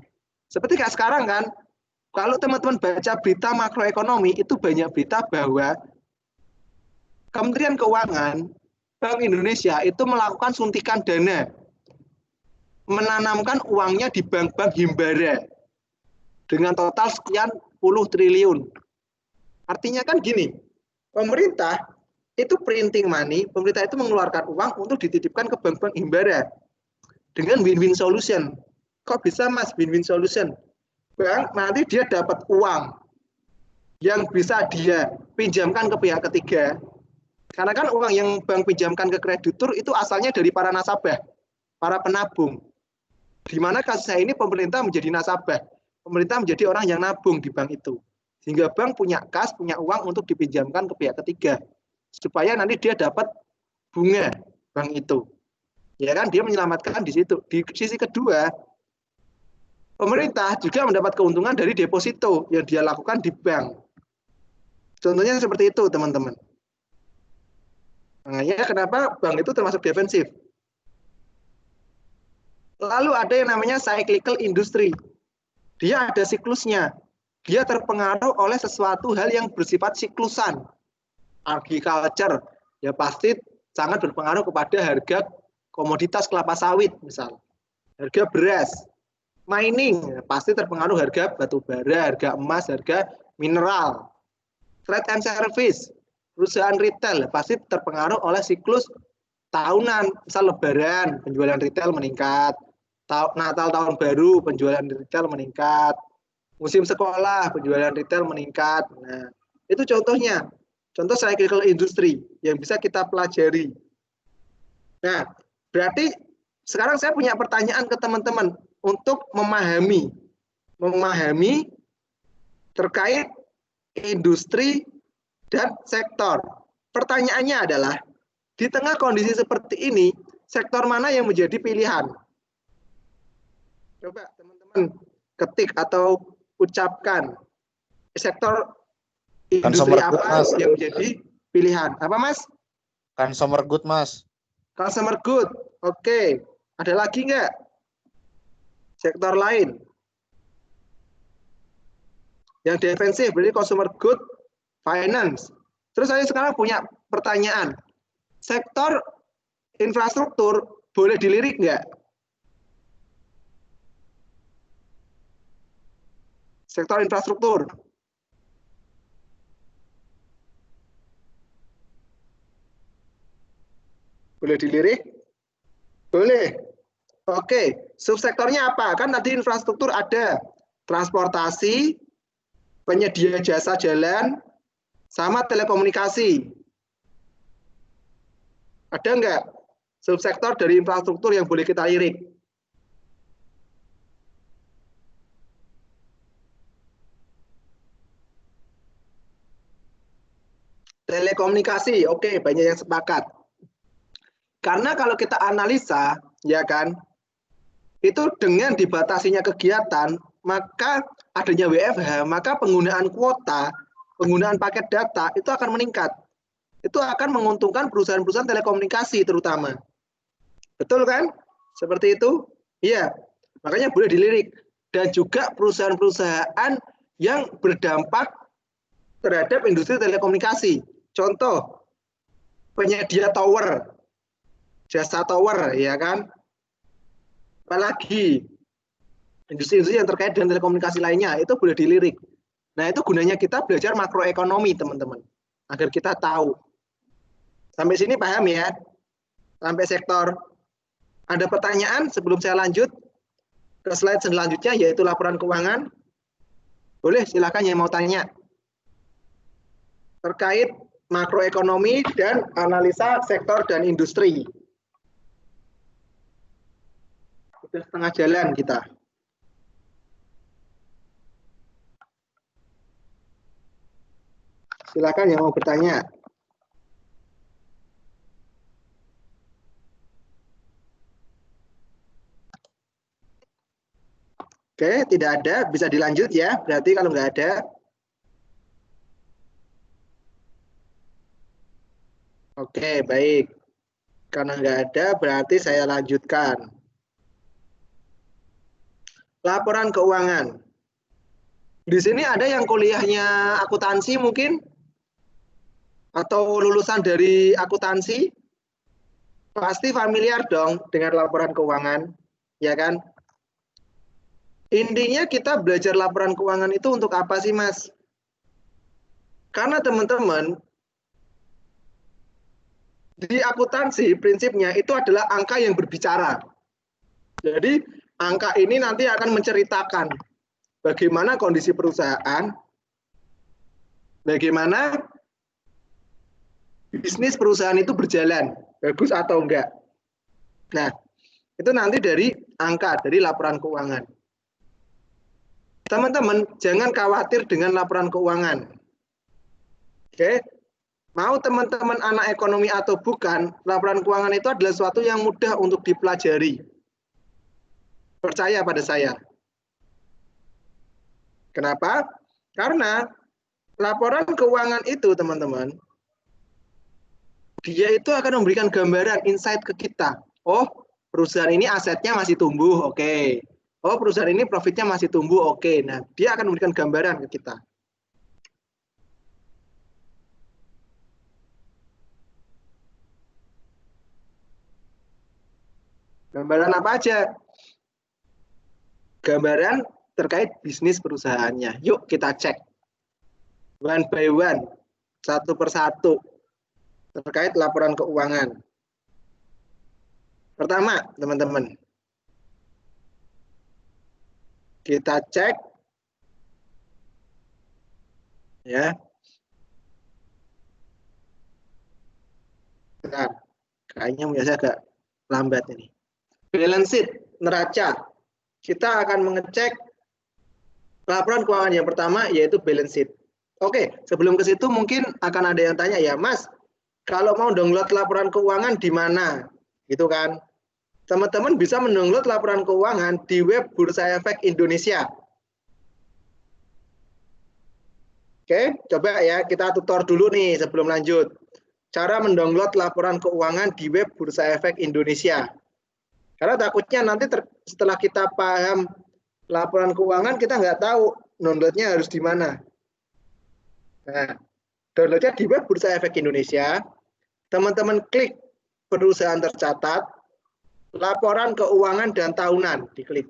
Speaker 1: Seperti kayak sekarang kan, kalau teman-teman baca berita makroekonomi itu banyak berita bahwa Kementerian Keuangan, Bank Indonesia itu melakukan suntikan dana, menanamkan uangnya di bank-bank himbara dengan total sekian puluh triliun. Artinya kan gini, pemerintah itu printing money, pemerintah itu mengeluarkan uang untuk dititipkan ke bank-bank himbara dengan win-win solution. Kok bisa mas win-win solution? Bank nanti dia dapat uang yang bisa dia pinjamkan ke pihak ketiga. Karena kan uang yang bank pinjamkan ke kreditur itu asalnya dari para nasabah, para penabung. Di mana kasusnya ini pemerintah menjadi nasabah. Pemerintah menjadi orang yang nabung di bank itu. Sehingga bank punya kas, punya uang untuk dipinjamkan ke pihak ketiga. Supaya nanti dia dapat bunga bank itu. Ya kan, dia menyelamatkan di situ. Di sisi kedua, pemerintah juga mendapat keuntungan dari deposito yang dia lakukan di bank. Contohnya seperti itu, teman-teman. Makanya kenapa bank itu termasuk defensif. Lalu ada yang namanya cyclical industry. Dia ada siklusnya. Dia terpengaruh oleh sesuatu hal yang bersifat siklusan. Agriculture, ya pasti sangat berpengaruh kepada harga komoditas kelapa sawit, misal. Harga beras. Mining, pasti terpengaruh harga batu bara, harga emas, harga mineral. Trade and service, Perusahaan retail pasti terpengaruh oleh siklus tahunan. Misal Lebaran, penjualan retail meningkat. Natal tahun baru, penjualan retail meningkat. Musim sekolah, penjualan retail meningkat. Nah, itu contohnya. Contoh cyclical industry yang bisa kita pelajari. Nah, berarti sekarang saya punya pertanyaan ke teman-teman untuk memahami terkait industri dan sektor. Pertanyaannya adalah, di tengah kondisi seperti ini, sektor mana yang menjadi pilihan? Coba teman-teman ketik atau ucapkan sektor industri
Speaker 2: Consumer good,
Speaker 1: apa
Speaker 2: Mas.
Speaker 1: yang menjadi pilihan. Apa, Mas?
Speaker 2: Consumer good, Mas.
Speaker 1: Consumer good. Oke. Ada lagi nggak? Sektor lain. Yang defensif berarti consumer good, finance. Terus saya sekarang punya pertanyaan. Sektor infrastruktur boleh dilirik nggak? Sektor infrastruktur. Boleh dilirik? Boleh. Oke, subsektornya apa? Kan tadi infrastruktur ada transportasi, penyedia jasa jalan, sama telekomunikasi. Ada nggak subsektor dari infrastruktur yang boleh kita lirik? Telekomunikasi, oke, banyak yang sepakat. Karena kalau kita analisa, ya kan, itu dengan dibatasinya kegiatan, maka adanya WFH, maka penggunaan kuota, penggunaan paket data itu akan meningkat. Itu akan menguntungkan perusahaan-perusahaan telekomunikasi terutama. Betul kan? Seperti itu? Iya. Makanya boleh dilirik. Dan juga perusahaan-perusahaan yang berdampak terhadap industri telekomunikasi. Contoh, penyedia tower, jasa tower, ya kan? Apalagi industri-industri yang terkait dengan telekomunikasi lainnya, itu boleh dilirik. Nah, itu gunanya kita belajar makroekonomi, teman-teman. Agar kita tahu. Sampai sini paham ya? Sampai sektor. Ada pertanyaan sebelum saya lanjut ke slide selanjutnya, yaitu laporan keuangan? Boleh, silakan yang mau tanya. Terkait makroekonomi dan analisa sektor dan industri. Sudah setengah jalan kita. Silakan yang mau bertanya. Oke, tidak ada. Bisa dilanjut ya. Berarti kalau nggak ada. Oke, baik. Karena nggak ada, berarti saya lanjutkan. Laporan keuangan. Di sini ada yang kuliahnya akuntansi mungkin? Atau lulusan dari akuntansi? Pasti familiar dong dengan laporan keuangan, ya kan? Intinya kita belajar laporan keuangan itu untuk apa sih, Mas? Karena teman-teman, di akuntansi prinsipnya itu adalah angka yang berbicara. Jadi angka ini nanti akan menceritakan bagaimana kondisi perusahaan, bagaimana bisnis perusahaan itu berjalan, bagus atau enggak. Nah, itu nanti dari angka, dari laporan keuangan. Teman-teman, jangan khawatir dengan laporan keuangan. Oke, mau teman-teman anak ekonomi atau bukan, laporan keuangan itu adalah sesuatu yang mudah untuk dipelajari. Percaya pada saya. Kenapa? Karena laporan keuangan itu, teman-teman, dia itu akan memberikan gambaran, insight ke kita. Oh, perusahaan ini asetnya masih tumbuh, oke. Oh, perusahaan ini profitnya masih tumbuh, oke. Nah, dia akan memberikan gambaran ke kita. Gambaran apa aja? Gambaran terkait bisnis perusahaannya. Yuk kita cek. One by one. satu persatu terkait laporan keuangan. Pertama, teman-teman, kita cek ya. Bentar, kayaknya biasa agak lambat ini. Balance sheet neraca. Kita akan mengecek laporan keuangan yang pertama yaitu balance sheet. Oke, sebelum ke situ mungkin akan ada yang tanya ya, Mas, kalau mau download laporan keuangan di mana? Gitu kan. Teman-teman bisa mendownload laporan keuangan di web Bursa Efek Indonesia. Oke, coba ya kita tutor dulu nih sebelum lanjut. Cara mendownload laporan keuangan di web Bursa Efek Indonesia. Karena takutnya nanti setelah kita paham laporan keuangan, kita nggak tahu downloadnya harus di mana. Nah, downloadnya di web Bursa Efek Indonesia. Teman-teman klik perusahaan tercatat, laporan keuangan dan tahunan, diklik.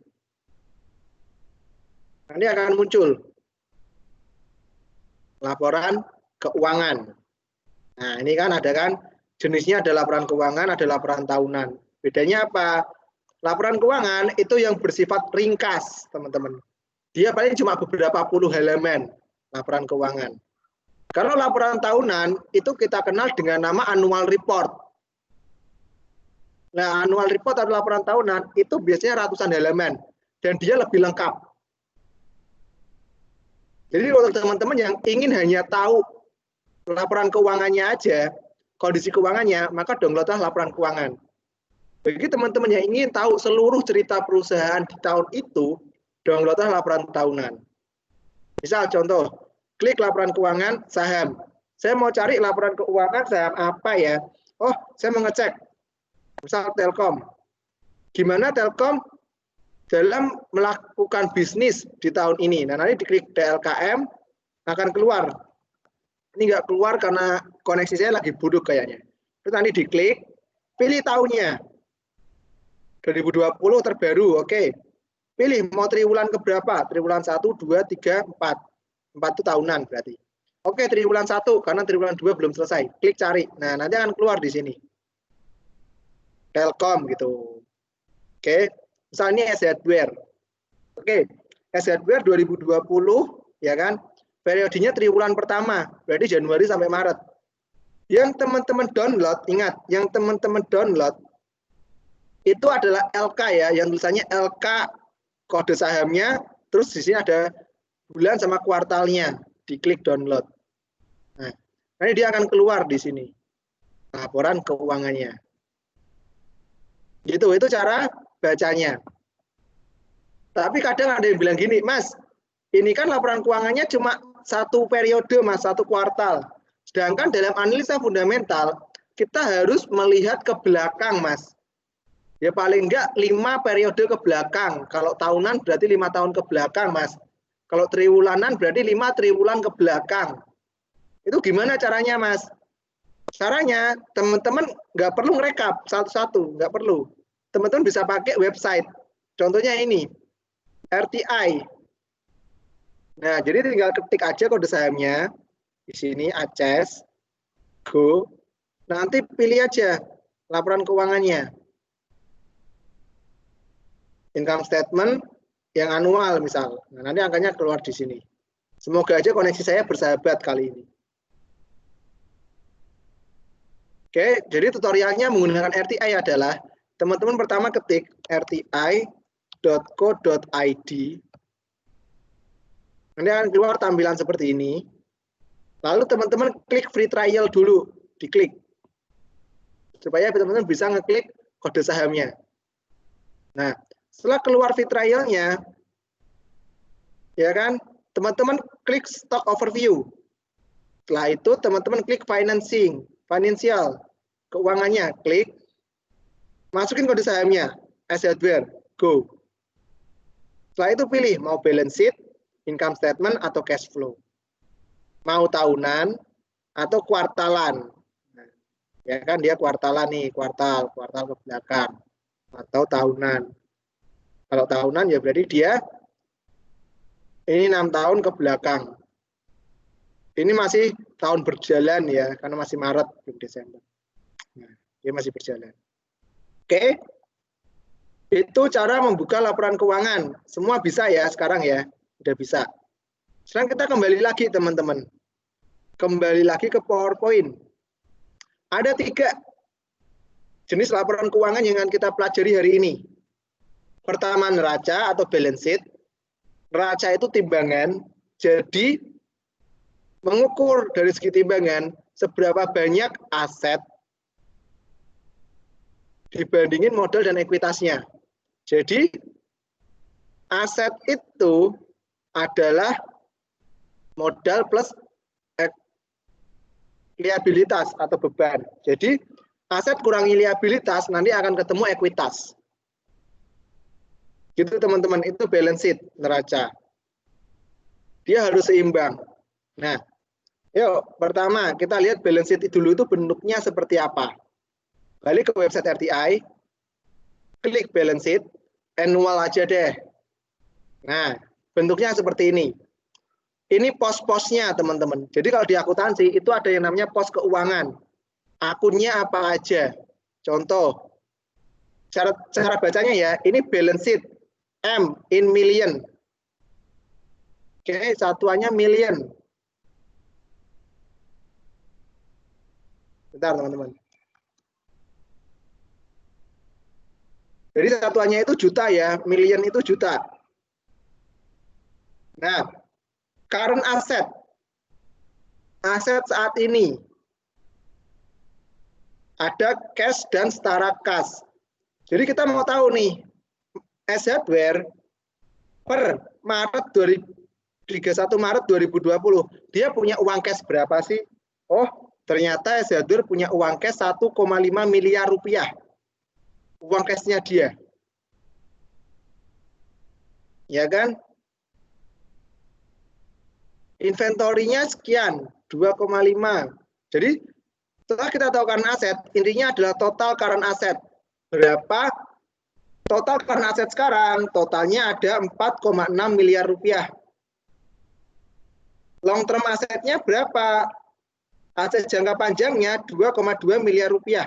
Speaker 1: Nanti akan muncul laporan keuangan. Nah, ini kan ada kan, jenisnya ada laporan keuangan, ada laporan tahunan. Bedanya apa? Laporan keuangan itu yang bersifat ringkas, teman-teman. Dia paling cuma beberapa puluh halaman, laporan keuangan. Kalau laporan tahunan, itu kita kenal dengan nama annual report. Nah, annual report atau laporan tahunan, itu biasanya ratusan halaman. Dan dia lebih lengkap. Jadi untuk teman-teman yang ingin hanya tahu laporan keuangannya aja, kondisi keuangannya, maka downloadlah laporan keuangan. Bagi teman-teman yang ingin tahu seluruh cerita perusahaan di tahun itu, downloadlah laporan tahunan. Misal contoh, klik laporan keuangan saham. Saya mau cari laporan keuangan saham apa ya? Oh, saya mau ngecek. Misal Telkom. Gimana Telkom dalam melakukan bisnis di tahun ini? Nah, nanti diklik TLKM, akan keluar. Ini nggak keluar karena koneksi saya lagi buruk kayaknya. Terus nanti diklik, pilih tahunnya. 2020 terbaru, oke. Pilih mau triwulan keberapa? Triwulan 1, 2, 3, 4. 4 itu tahunan berarti. Oke, triwulan 1 karena triwulan 2 belum selesai. Klik cari. Nah, nanti akan keluar di sini. Telkom gitu. Oke. Misalnya S Hardware. Oke. S Hardware 2020 ya kan? Periodenya triwulan pertama, berarti Januari sampai Maret. Yang teman-teman download, ingat, yang teman-teman download itu adalah LK ya, yang tulisannya LK kode sahamnya, terus di sini ada bulan sama kuartalnya, diklik download. Nah, nanti dia akan keluar di sini laporan keuangannya. Gitu, itu cara bacanya. Tapi kadang ada yang bilang gini, Mas, ini kan laporan keuangannya cuma satu periode, Mas, satu kuartal. Sedangkan dalam analisa fundamental, kita harus melihat ke belakang, Mas. Ya paling enggak 5 periode ke belakang. Kalau tahunan berarti 5 tahun ke belakang, Mas. Kalau triwulanan berarti 5 triwulan ke belakang. Itu gimana caranya, Mas? Caranya, teman-teman nggak perlu ngerekap satu-satu, nggak perlu. Teman-teman bisa pakai website. Contohnya ini, RTI. Nah, jadi tinggal ketik aja kode sahamnya. Di sini Aces, Go. Nanti pilih aja laporan keuangannya. Income statement yang annual misal. Nah, nanti angkanya keluar di sini. Semoga aja koneksi saya bersahabat kali ini. Oke, jadi tutorialnya menggunakan RTI adalah teman-teman pertama ketik rti.co.id. Nanti akan keluar tampilan seperti ini. Lalu teman-teman klik free trial dulu, diklik. Supaya teman-teman bisa ngeklik kode sahamnya. Nah, setelah keluar free trialnya, ya kan, teman-teman klik stock overview. Setelah itu teman-teman klik financial, keuangannya, klik. Masukin kode sahamnya, S Hardware, go. Setelah itu pilih mau balance sheet, income statement, atau cash flow. Mau tahunan atau kuartalan. Nah, ya kan dia kuartalan nih, kuartal ke belakang. Atau tahunan. Kalau tahunan ya berarti dia ini 6 tahun ke belakang. Ini masih tahun berjalan ya, karena masih Maret, belum Desember. Nah, ini masih berjalan. Oke, itu cara membuka laporan keuangan. Semua bisa ya sekarang ya, udah bisa. Sekarang kita kembali lagi teman-teman. Kembali lagi ke PowerPoint. Ada 3 jenis laporan keuangan yang akan kita pelajari hari ini. Pertama, neraca atau balance sheet. Neraca itu timbangan, jadi mengukur dari segi timbangan seberapa banyak aset dibandingin modal dan ekuitasnya. Jadi aset itu adalah modal plus liabilitas atau beban. Jadi aset kurangi liabilitas nanti akan ketemu ekuitas. Gitu teman-teman, itu balance sheet neraca. Dia harus seimbang. Nah, yuk pertama kita lihat balance sheet dulu itu bentuknya seperti apa. Balik ke website RTI, klik balance sheet, annual aja deh. Nah, bentuknya seperti ini. Ini pos-posnya teman-teman. Jadi kalau di akuntansi itu ada yang namanya pos keuangan. Akunnya apa aja. Contoh, cara bacanya ya, ini balance sheet. M in million. Oke, satuannya million. Bentar teman-teman. Jadi satuannya itu juta ya, million itu juta. Nah, current asset. Aset saat ini. Ada cash dan setara kas. Jadi kita mau tahu nih, S Hardware per Maret 31 Maret 2020, dia punya uang cash berapa sih? Oh, ternyata S Hardware punya uang cash 1,5 miliar rupiah. Uang cashnya dia. Ya kan? Inventorinya sekian, 2,5. Jadi setelah kita tahu current aset, intinya adalah total current asset. Berapa total current asset sekarang? Totalnya ada 4,6 miliar rupiah. Long term asetnya berapa? Aset jangka panjangnya 2,2 miliar rupiah.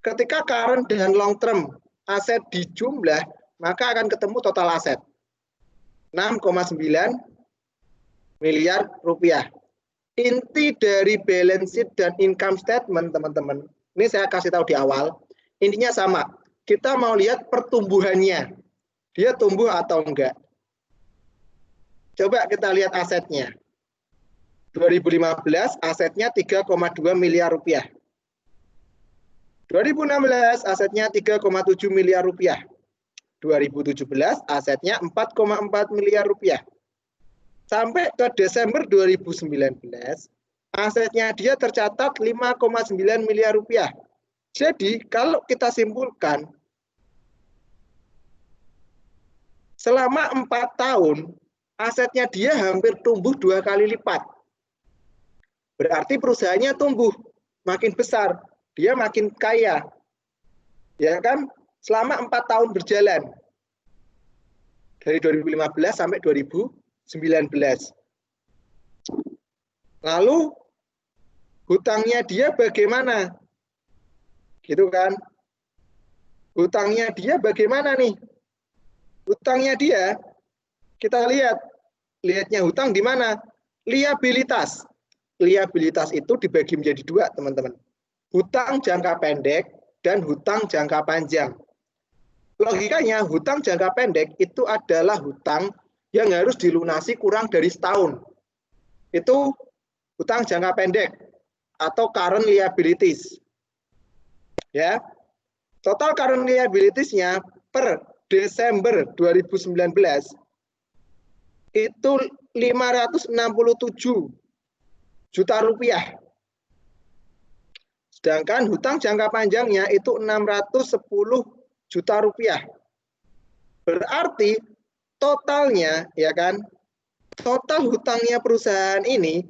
Speaker 1: Ketika current dan long term aset dijumlah, maka akan ketemu total aset 6,9 miliar rupiah. Inti dari balance sheet dan income statement, teman-teman, ini saya kasih tahu di awal, intinya sama. Kita mau lihat pertumbuhannya. Dia tumbuh atau enggak. Coba kita lihat asetnya. 2015 asetnya 3,2 miliar rupiah. 2016 asetnya 3,7 miliar rupiah. 2017 asetnya 4,4 miliar rupiah. Sampai ke Desember 2019, asetnya dia tercatat 5,9 miliar rupiah. Jadi kalau kita simpulkan, selama 4 tahun, asetnya dia hampir tumbuh 2 kali lipat. Berarti perusahaannya tumbuh, makin besar, dia makin kaya. Ya kan? Selama 4 tahun berjalan. Dari 2015 sampai 2019. Lalu hutangnya dia bagaimana? Gitu kan? Hutangnya dia bagaimana nih? Hutangnya dia, kita lihatnya hutang di mana? Liabilitas. Liabilitas itu dibagi menjadi 2, teman-teman. Hutang jangka pendek dan hutang jangka panjang. Logikanya, hutang jangka pendek itu adalah hutang yang harus dilunasi kurang dari setahun. Itu hutang jangka pendek atau current liabilities. Ya. Total current liabilities-nya per Desember 2019 itu 567 juta rupiah. Sedangkan hutang jangka panjangnya itu 610 juta rupiah. Berarti totalnya, ya kan, total hutangnya perusahaan ini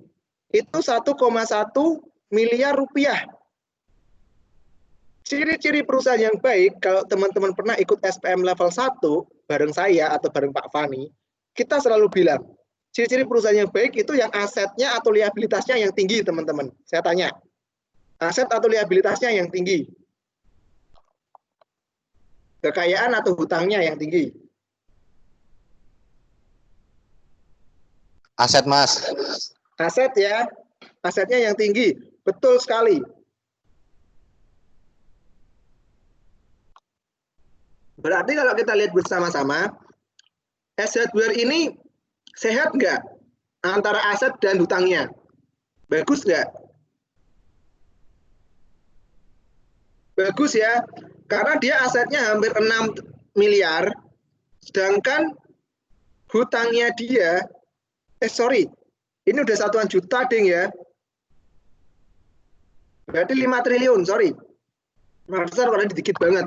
Speaker 1: itu 1,1 miliar rupiah. Ciri-ciri perusahaan yang baik, kalau teman-teman pernah ikut SPM level 1 bareng saya atau bareng Pak Fani, kita selalu bilang, Ciri-ciri perusahaan yang baik itu yang asetnya atau liabilitasnya yang tinggi, teman-teman. Saya tanya, aset atau liabilitasnya yang tinggi? Kekayaan atau hutangnya yang tinggi?
Speaker 2: Aset, Mas.
Speaker 1: Aset ya, asetnya yang tinggi. Betul sekali. Berarti kalau kita lihat bersama-sama, S Hardware ini sehat nggak antara aset dan hutangnya? Bagus nggak? Bagus ya, karena dia asetnya hampir 6 miliar, sedangkan hutangnya dia, ini udah satuan juta, ding ya. Berarti 5 triliun, sorry. Besar warna dikit banget.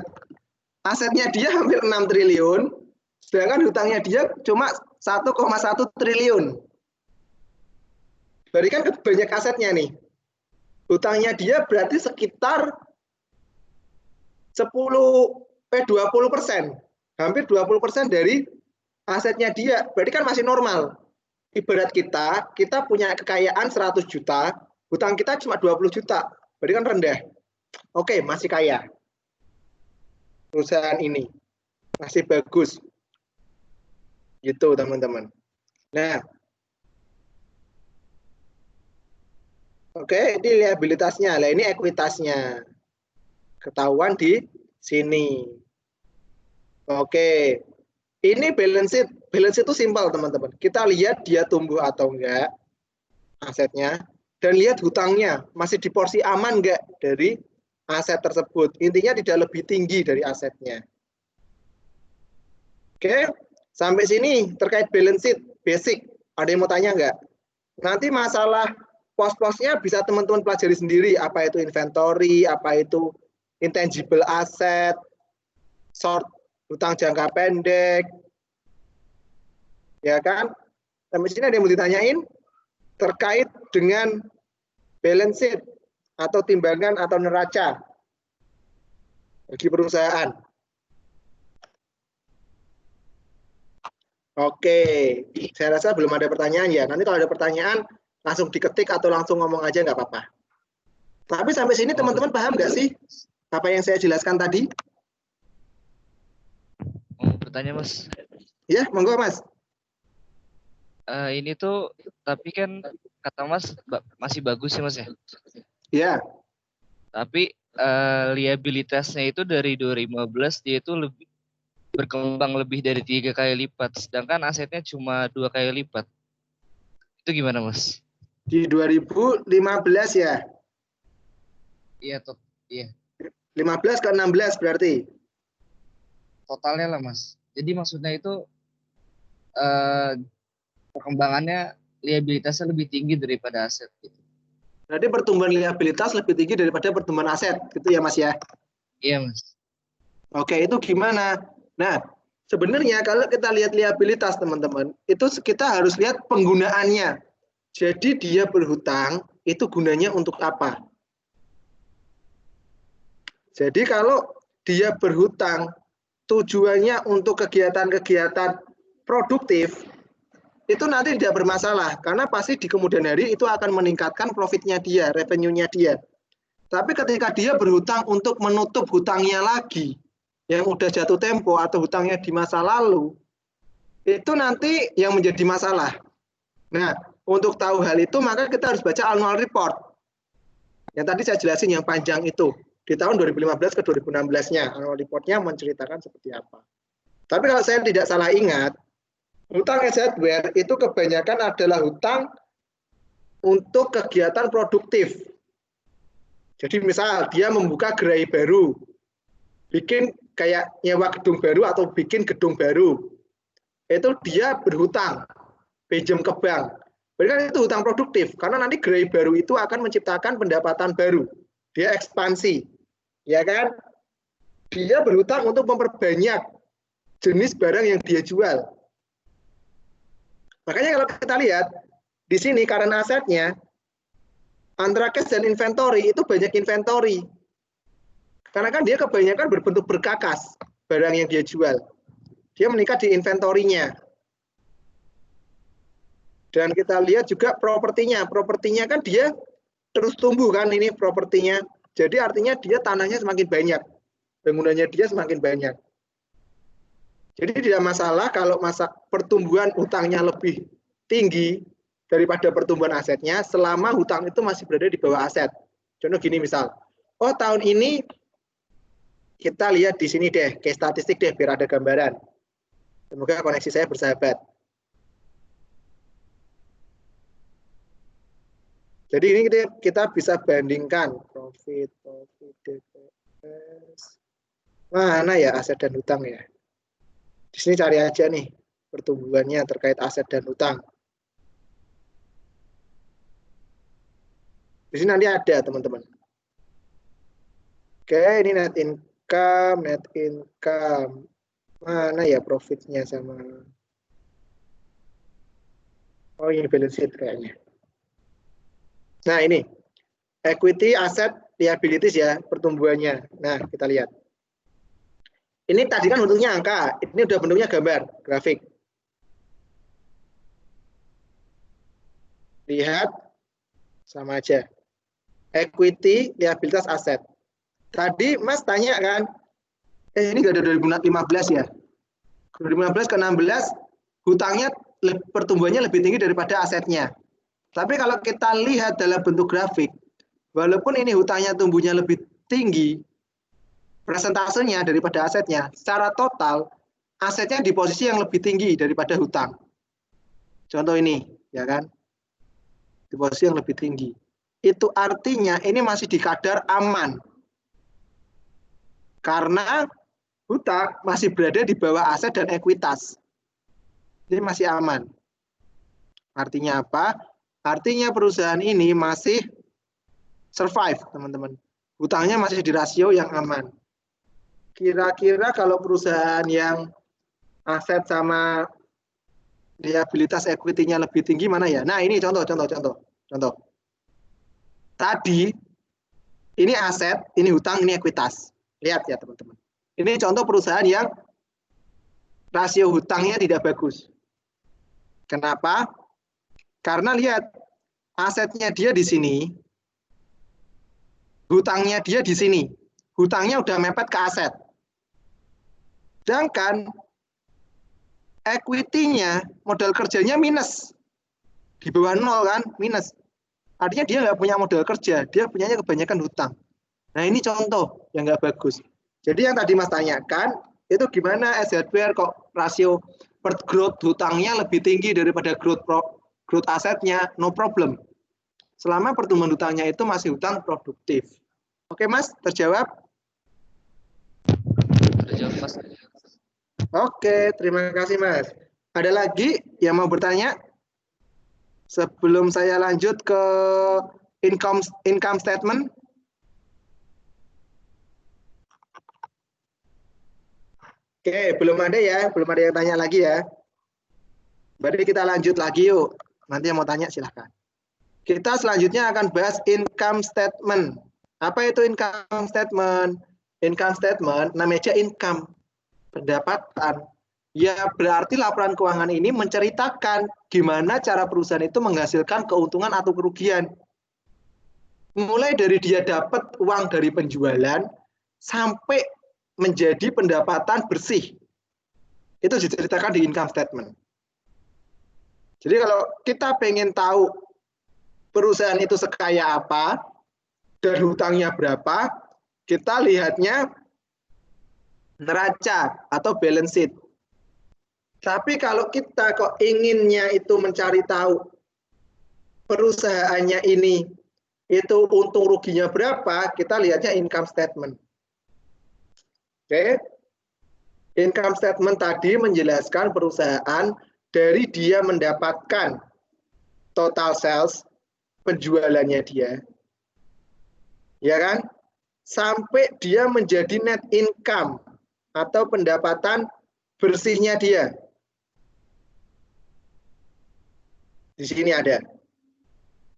Speaker 1: Asetnya dia hampir 6 triliun, sedangkan hutangnya dia cuma 1,1 triliun. Berarti kan banyak asetnya nih. Hutangnya dia berarti sekitar 20%, hampir 20% dari asetnya dia. Berarti kan masih normal. Ibarat kita punya kekayaan 100 juta, hutang kita cuma 20 juta. Berarti kan rendah. Oke, masih kaya. Perusahaan ini masih bagus. Gitu, teman-teman. Nah, oke, ini liabilitasnya. Nah, ini ekuitasnya. Ketahuan di sini. Oke. Ini balance sheet. Balance sheet itu simpel, teman-teman. Kita lihat dia tumbuh atau enggak asetnya, dan lihat hutangnya masih di porsi aman enggak dari aset tersebut. Intinya tidak lebih tinggi dari asetnya. Oke, sampai sini terkait balance sheet basic. Ada yang mau tanya enggak? Nanti masalah pos-posnya bisa teman-teman pelajari sendiri. Apa itu inventory, apa itu intangible asset, short hutang jangka pendek, ya kan? Sampai sini ada yang mau ditanyain terkait dengan balance sheet atau timbangan atau neraca bagi perusahaan. Oke, saya rasa belum ada pertanyaan ya. Nanti kalau ada pertanyaan langsung diketik atau langsung ngomong aja nggak apa-apa. Tapi sampai sini teman-teman paham nggak sih apa yang saya jelaskan tadi?
Speaker 3: Mau bertanya, Mas.
Speaker 1: Ya, monggo Mas.
Speaker 3: Ini tuh, tapi kan kata Mas masih bagus ya, Mas ya.
Speaker 1: Ya.
Speaker 3: Tapi liabilitasnya itu dari 2015 dia itu lebih berkembang lebih dari 3 kali lipat, sedangkan asetnya cuma 2 kali lipat. Itu gimana, Mas?
Speaker 1: Di 2015 ya?
Speaker 3: Iya, iya.
Speaker 1: 15 ke 16 berarti?
Speaker 3: Totalnya lah, Mas. Jadi maksudnya itu perkembangannya liabilitasnya lebih tinggi daripada aset gitu.
Speaker 1: Berarti pertumbuhan liabilitas lebih tinggi daripada pertumbuhan aset, gitu ya Mas ya?
Speaker 3: Iya, Mas.
Speaker 1: Oke, itu gimana? Nah, sebenarnya kalau kita lihat liabilitas teman-teman, itu kita harus lihat penggunaannya. Jadi dia berhutang, itu gunanya untuk apa? Jadi kalau dia berhutang, tujuannya untuk kegiatan-kegiatan produktif, itu nanti tidak bermasalah karena pasti di kemudian hari itu akan meningkatkan profitnya dia, revenue-nya dia. Tapi ketika dia berhutang untuk menutup hutangnya lagi yang udah jatuh tempo atau hutangnya di masa lalu, itu nanti yang menjadi masalah. Nah, untuk tahu hal itu maka kita harus baca annual report. Yang tadi saya jelasin yang panjang itu di tahun 2015 ke 2016-nya. Annual report-nya menceritakan seperti apa. Tapi kalau saya tidak salah ingat, hutang S Hardware itu kebanyakan adalah hutang untuk kegiatan produktif. Jadi misal dia membuka gerai baru, bikin kayak nyewa gedung baru atau bikin gedung baru, itu dia berhutang, pinjam ke bank. Berarti kan itu hutang produktif, karena nanti gerai baru itu akan menciptakan pendapatan baru. Dia ekspansi, ya kan? Dia berhutang untuk memperbanyak jenis barang yang dia jual. Makanya kalau kita lihat di sini karena asetnya antara cash dan inventory itu banyak inventory. Karena kan dia kebanyakan berbentuk berkakas barang yang dia jual. Dia meningkat di inventorinya. Dan kita lihat juga propertinya. Propertinya kan dia terus tumbuh kan ini propertinya. Jadi artinya dia tanahnya semakin banyak. Bangunannya dia semakin banyak. Jadi tidak masalah kalau masa pertumbuhan hutangnya lebih tinggi daripada pertumbuhan asetnya selama hutang itu masih berada di bawah aset. Contoh gini misal, oh tahun ini kita lihat di sini deh, ke statistik deh biar ada gambaran. Semoga koneksi saya bersahabat. Jadi ini kita bisa bandingkan profit DPS. Mana ya aset dan hutang ya? Di sini cari aja nih pertumbuhannya terkait aset dan hutang. Di sini nanti ada teman-teman. Oke, ini net income. Mana ya profitnya sama? Oh ini balance sheet kayaknya. Nah ini equity, aset, liabilities ya pertumbuhannya. Nah kita lihat. Ini tadi kan bentuknya angka, ini udah bentuknya gambar, grafik. Lihat, sama aja. Equity, liabilitas, aset. Tadi Mas tanya kan, ini nggak ada 2015 ya? 2015 ke 16, hutangnya pertumbuhannya lebih tinggi daripada asetnya. Tapi kalau kita lihat dalam bentuk grafik, walaupun ini hutangnya tumbuhnya lebih tinggi, presentasenya daripada asetnya, secara total asetnya di posisi yang lebih tinggi daripada hutang. Contoh ini, ya kan? Di posisi yang lebih tinggi. Itu artinya ini masih di kadar aman. Karena hutang masih berada di bawah aset dan ekuitas. Ini masih aman. Artinya apa? Artinya perusahaan ini masih survive, teman-teman. Hutangnya masih di rasio yang aman. Kira-kira kalau perusahaan yang aset sama liabilitas equity-nya lebih tinggi mana ya? Nah, ini contoh. Tadi ini aset, ini hutang, ini ekuitas. Lihat ya, teman-teman. Ini contoh perusahaan yang rasio hutangnya tidak bagus. Kenapa? Karena lihat asetnya dia di sini, hutangnya dia di sini. Hutangnya udah mepet ke aset. Sedangkan equity-nya, modal kerjanya minus. Di bawah nol kan, minus. Artinya dia nggak punya modal kerja, dia punyanya kebanyakan hutang. Nah ini contoh yang nggak bagus. Jadi yang tadi Mas tanyakan, itu gimana SHBR kok rasio per growth hutangnya lebih tinggi daripada growth asetnya, no problem. Selama pertumbuhan hutangnya itu masih hutang produktif. Oke Mas, terjawab?
Speaker 3: Terjawab Mas.
Speaker 1: Oke, terima kasih Mas. Ada lagi yang mau bertanya? Sebelum saya lanjut ke income statement. Oke, belum ada ya, belum ada yang tanya lagi ya. Berarti kita lanjut lagi yuk. Nanti yang mau tanya silahkan. Kita selanjutnya akan bahas income statement. Apa itu income statement? Income statement namanya income, pendapatan. Ya berarti laporan keuangan ini menceritakan gimana cara perusahaan itu menghasilkan keuntungan atau kerugian. Mulai dari dia dapat uang dari penjualan sampai menjadi pendapatan bersih. Itu diceritakan di income statement. Jadi kalau kita pengen tahu perusahaan itu sekaya apa dan hutangnya berapa, kita lihatnya neraca atau balance sheet. Tapi kalau kita kok inginnya itu mencari tahu perusahaannya ini itu untung ruginya berapa, kita lihatnya income statement. Oke. Income statement tadi menjelaskan perusahaan dari dia mendapatkan total sales, penjualannya dia, ya kan, sampai dia menjadi net income atau pendapatan bersihnya dia. Di sini ada.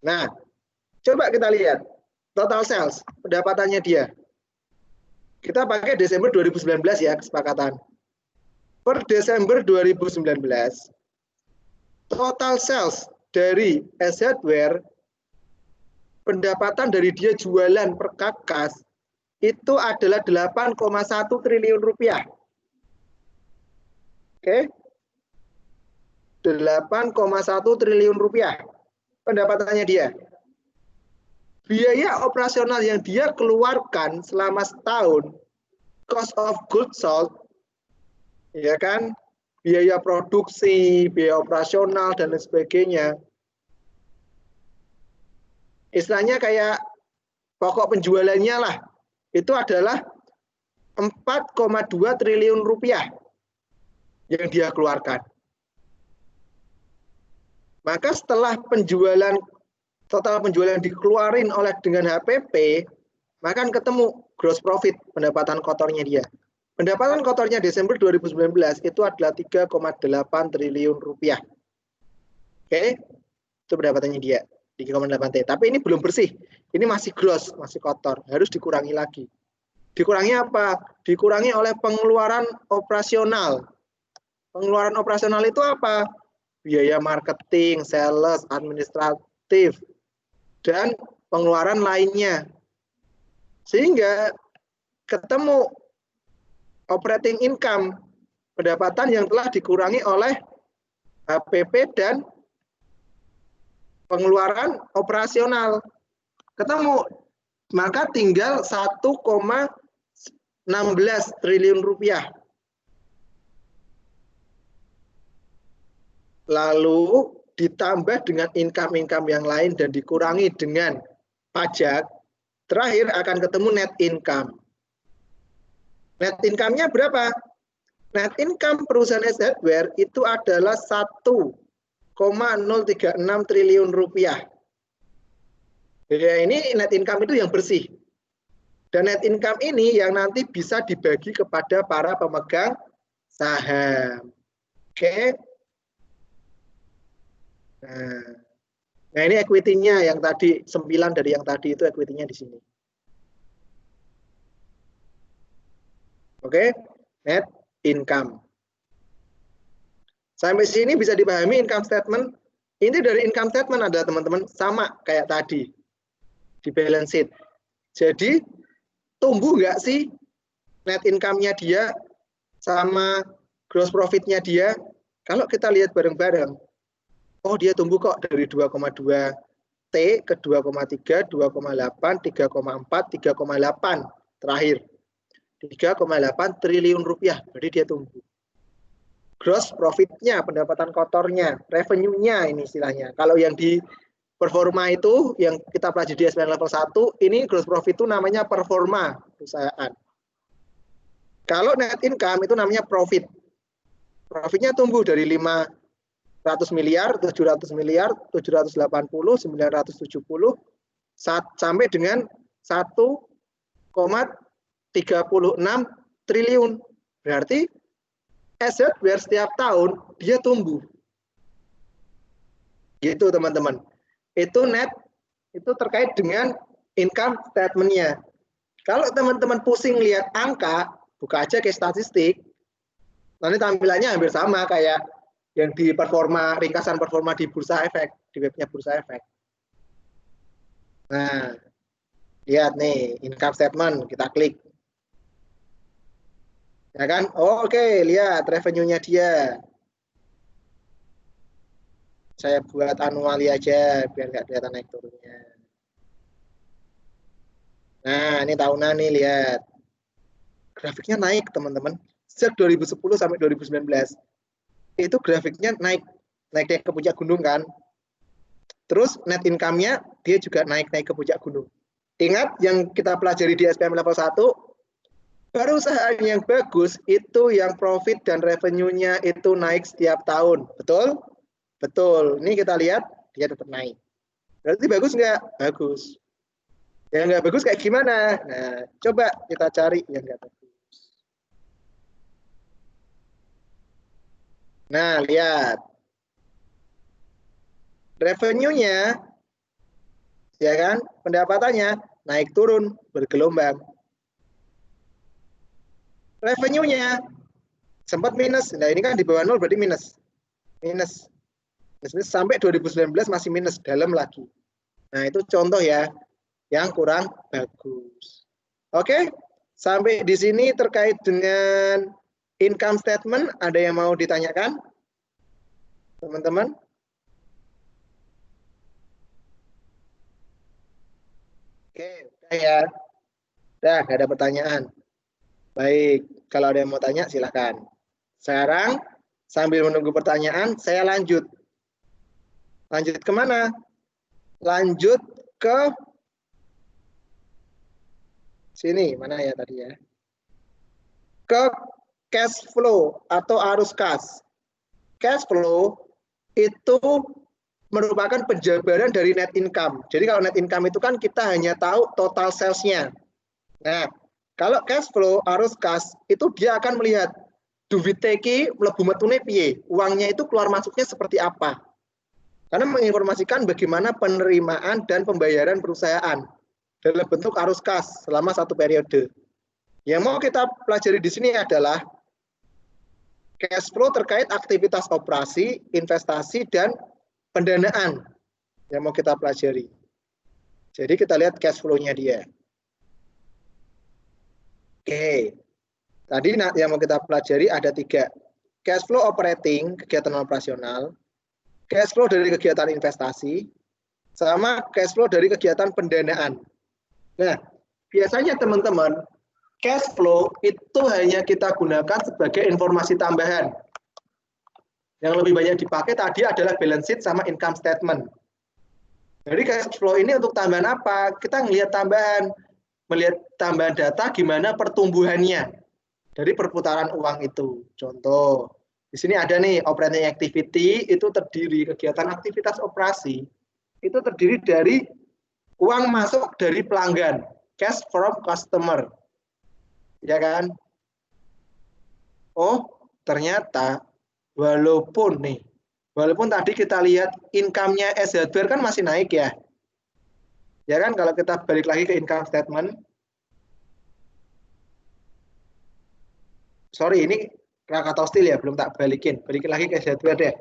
Speaker 1: Nah, coba kita lihat total sales, pendapatannya dia. Kita pakai Desember 2019 ya kesepakatan. Per Desember 2019, total sales dari S Hardware, pendapatan dari dia jualan per kakas itu adalah 8,1 triliun rupiah. Oke. 8,1 triliun rupiah pendapatannya dia. Biaya operasional yang dia keluarkan selama setahun, cost of goods sold, ya kan, biaya produksi, biaya operasional, dan lain sebagainya. Istilahnya kayak pokok penjualannya lah, itu adalah 4,2 triliun rupiah yang dia keluarkan. Maka setelah penjualan, total penjualan dikeluarin oleh dengan HPP, maka akan ketemu gross profit, pendapatan kotornya dia. Pendapatan kotornya Desember 2019 itu adalah 3,8 triliun rupiah. Oke, itu pendapatannya dia, 3,8 T. Tapi ini belum bersih, ini masih gross, masih kotor, harus dikurangi lagi. Dikurangi apa? Dikurangi oleh pengeluaran operasional. Pengeluaran operasional itu apa? Biaya marketing, sales, administratif, dan pengeluaran lainnya. Sehingga ketemu operating income, pendapatan yang telah dikurangi oleh HPP dan pengeluaran operasional. Ketemu, maka tinggal 1,16 triliun rupiah. Lalu ditambah dengan income-income yang lain dan dikurangi dengan pajak, terakhir akan ketemu net income. Net income-nya berapa? Net income perusahaan S Hardware itu adalah 1,036 triliun rupiah. Ya, ini net income itu yang bersih. Dan net income ini yang nanti bisa dibagi kepada para pemegang saham. Oke. Nah, ini equity-nya yang tadi, 9 dari yang tadi itu equity-nya di sini. Oke, net income. Sampai sini bisa dipahami income statement. Inti dari income statement ada teman-teman sama kayak tadi di balance sheet. Jadi tumbuh nggak sih net income-nya dia sama gross profit-nya dia? Kalau kita lihat bareng-bareng, oh dia tumbuh kok dari 2,2 T ke 2,3, 2,8, 3,4, 3,8 terakhir. 3,8 triliun rupiah, berarti dia tumbuh. Gross profit-nya, pendapatan kotornya, revenue-nya ini istilahnya. Kalau yang di performa itu, yang kita pelajari di SPM level 1, ini gross profit itu namanya performa perusahaan. Kalau net income itu namanya profit. Profitnya tumbuh dari 500 miliar, 700 miliar, 780, 970, sampai dengan 1,36 triliun. Berarti S Hardware setiap tahun dia tumbuh. Gitu teman-teman. Itu net, itu terkait dengan income statement-nya. Kalau teman-teman pusing lihat angka, buka aja ke statistik, nanti tampilannya hampir sama kayak yang di performa, ringkasan performa di Bursa Efek, di webnya Bursa Efek. Nah, lihat nih, income statement, kita klik. Ya kan? Oh, oke, lihat revenue-nya dia. Saya buat anuali aja, biar nggak kelihatan naik turunnya. Nah, ini tahunan nih, lihat. Grafiknya naik, teman-teman. Sejak 2010 sampai 2019. Itu grafiknya naik ke puncak gunung kan. Terus net income-nya dia juga naik ke puncak gunung. Ingat yang kita pelajari di SPM level 1, perusahaan yang bagus itu yang profit dan revenue-nya itu naik setiap tahun. Betul? Betul. Ini kita lihat dia tetap naik. Berarti bagus nggak? Bagus. Yang nggak bagus kayak gimana? Nah, coba kita cari yang nggak bagus. Nah, lihat. Revenue-nya, ya kan, pendapatannya naik turun, bergelombang. Revenue-nya sempat minus. Nah, ini kan di bawah 0 berarti minus. Minus. Sampai 2019 masih minus, dalam lagi. Nah, itu contoh ya yang kurang bagus. Oke, sampai di sini terkait dengan income statement, ada yang mau ditanyakan? Teman-teman? Oke, ya. Udah, nggak ada pertanyaan. Baik, kalau ada yang mau tanya silakan. Sekarang sambil menunggu pertanyaan, saya lanjut. Lanjut kemana? Lanjut ke sini, mana ya tadi ya? Ke cash flow atau arus kas. Cash flow itu merupakan penjabaran dari net income. Jadi kalau net income itu kan kita hanya tahu total sales-nya. Nah, kalau cash flow, arus kas, itu dia akan melihat duit teki mlebu metune piye, uangnya itu keluar masuknya seperti apa. Karena menginformasikan bagaimana penerimaan dan pembayaran perusahaan dalam bentuk arus kas selama satu periode. Yang mau kita pelajari di sini adalah cash flow terkait aktivitas operasi, investasi, dan pendanaan yang mau kita pelajari. Jadi kita lihat cash flow-nya dia. Oke, tadi yang mau kita pelajari ada 3. Cash flow operating, kegiatan operasional, cash flow dari kegiatan investasi, sama cash flow dari kegiatan pendanaan. Nah, biasanya teman-teman, cash flow itu hanya kita gunakan sebagai informasi tambahan. Yang lebih banyak dipakai tadi adalah balance sheet sama income statement. Jadi cash flow ini untuk tambahan apa? Kita melihat tambahan data gimana pertumbuhannya dari perputaran uang itu. Contoh, di sini ada nih operating activity, itu terdiri kegiatan aktivitas operasi, itu terdiri dari uang masuk dari pelanggan, cash from customer. Ya kan? Oh, ternyata walaupun tadi kita lihat income-nya S hardware kan masih naik ya. Ya kan, kalau kita balik lagi ke income statement. Sorry, ini Krakatau Steel ya, belum tak balikin. Balikin lagi ke S hardware deh.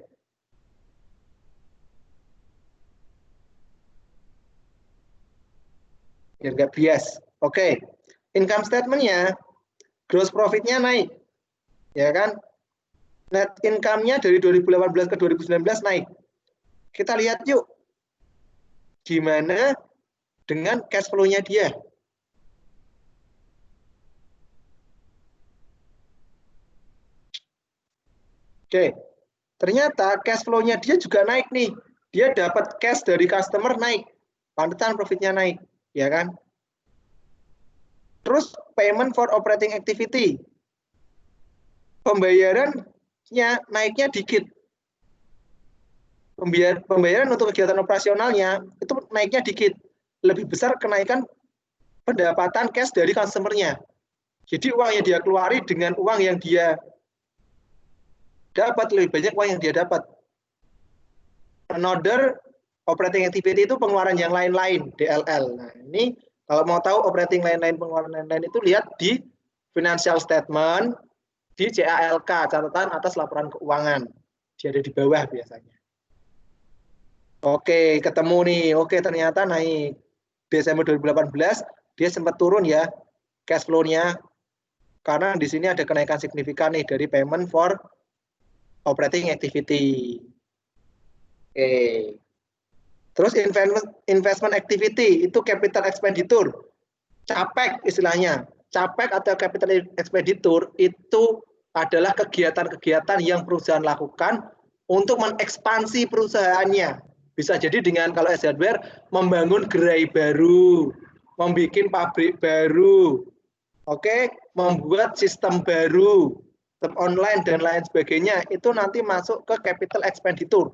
Speaker 1: Biar nggak bias. Oke, income statement-nya, gross profit-nya naik. Ya kan? Net income-nya dari 2018 ke 2019 naik. Kita lihat yuk, gimana dengan cash flow-nya dia. Oke, ternyata cash flow-nya dia juga naik nih. Dia dapat cash dari customer naik, pantesan profitnya naik, ya kan? Terus payment for operating activity, pembayarannya naiknya dikit. Pembayaran untuk kegiatan operasionalnya itu naiknya dikit. Lebih besar kenaikan pendapatan cash dari customer-nya. Jadi uang yang dia keluari dengan uang yang dia dapat lebih banyak uang yang dia dapat. Another operating activity itu pengeluaran yang lain-lain, DLL. Nah, ini kalau mau tahu operating lain-lain, pengeluaran lain-lain itu lihat di financial statement, di CALK, catatan atas laporan keuangan. Dia ada di bawah biasanya. Oke, ketemu nih. Oke, ternyata naik. Desember 2018 dia sempat turun ya cash flow-nya karena di sini ada kenaikan signifikan nih dari payment for operating activity. Oke. Terus investment activity itu capital expenditure. CAPEX istilahnya. CAPEX atau capital expenditure itu adalah kegiatan-kegiatan yang perusahaan lakukan untuk mengekspansi perusahaannya. Bisa jadi dengan kalau S hardware membangun gerai baru, membuat pabrik baru, oke, membuat sistem baru, sistem online dan lain sebagainya, itu nanti masuk ke capital expenditure.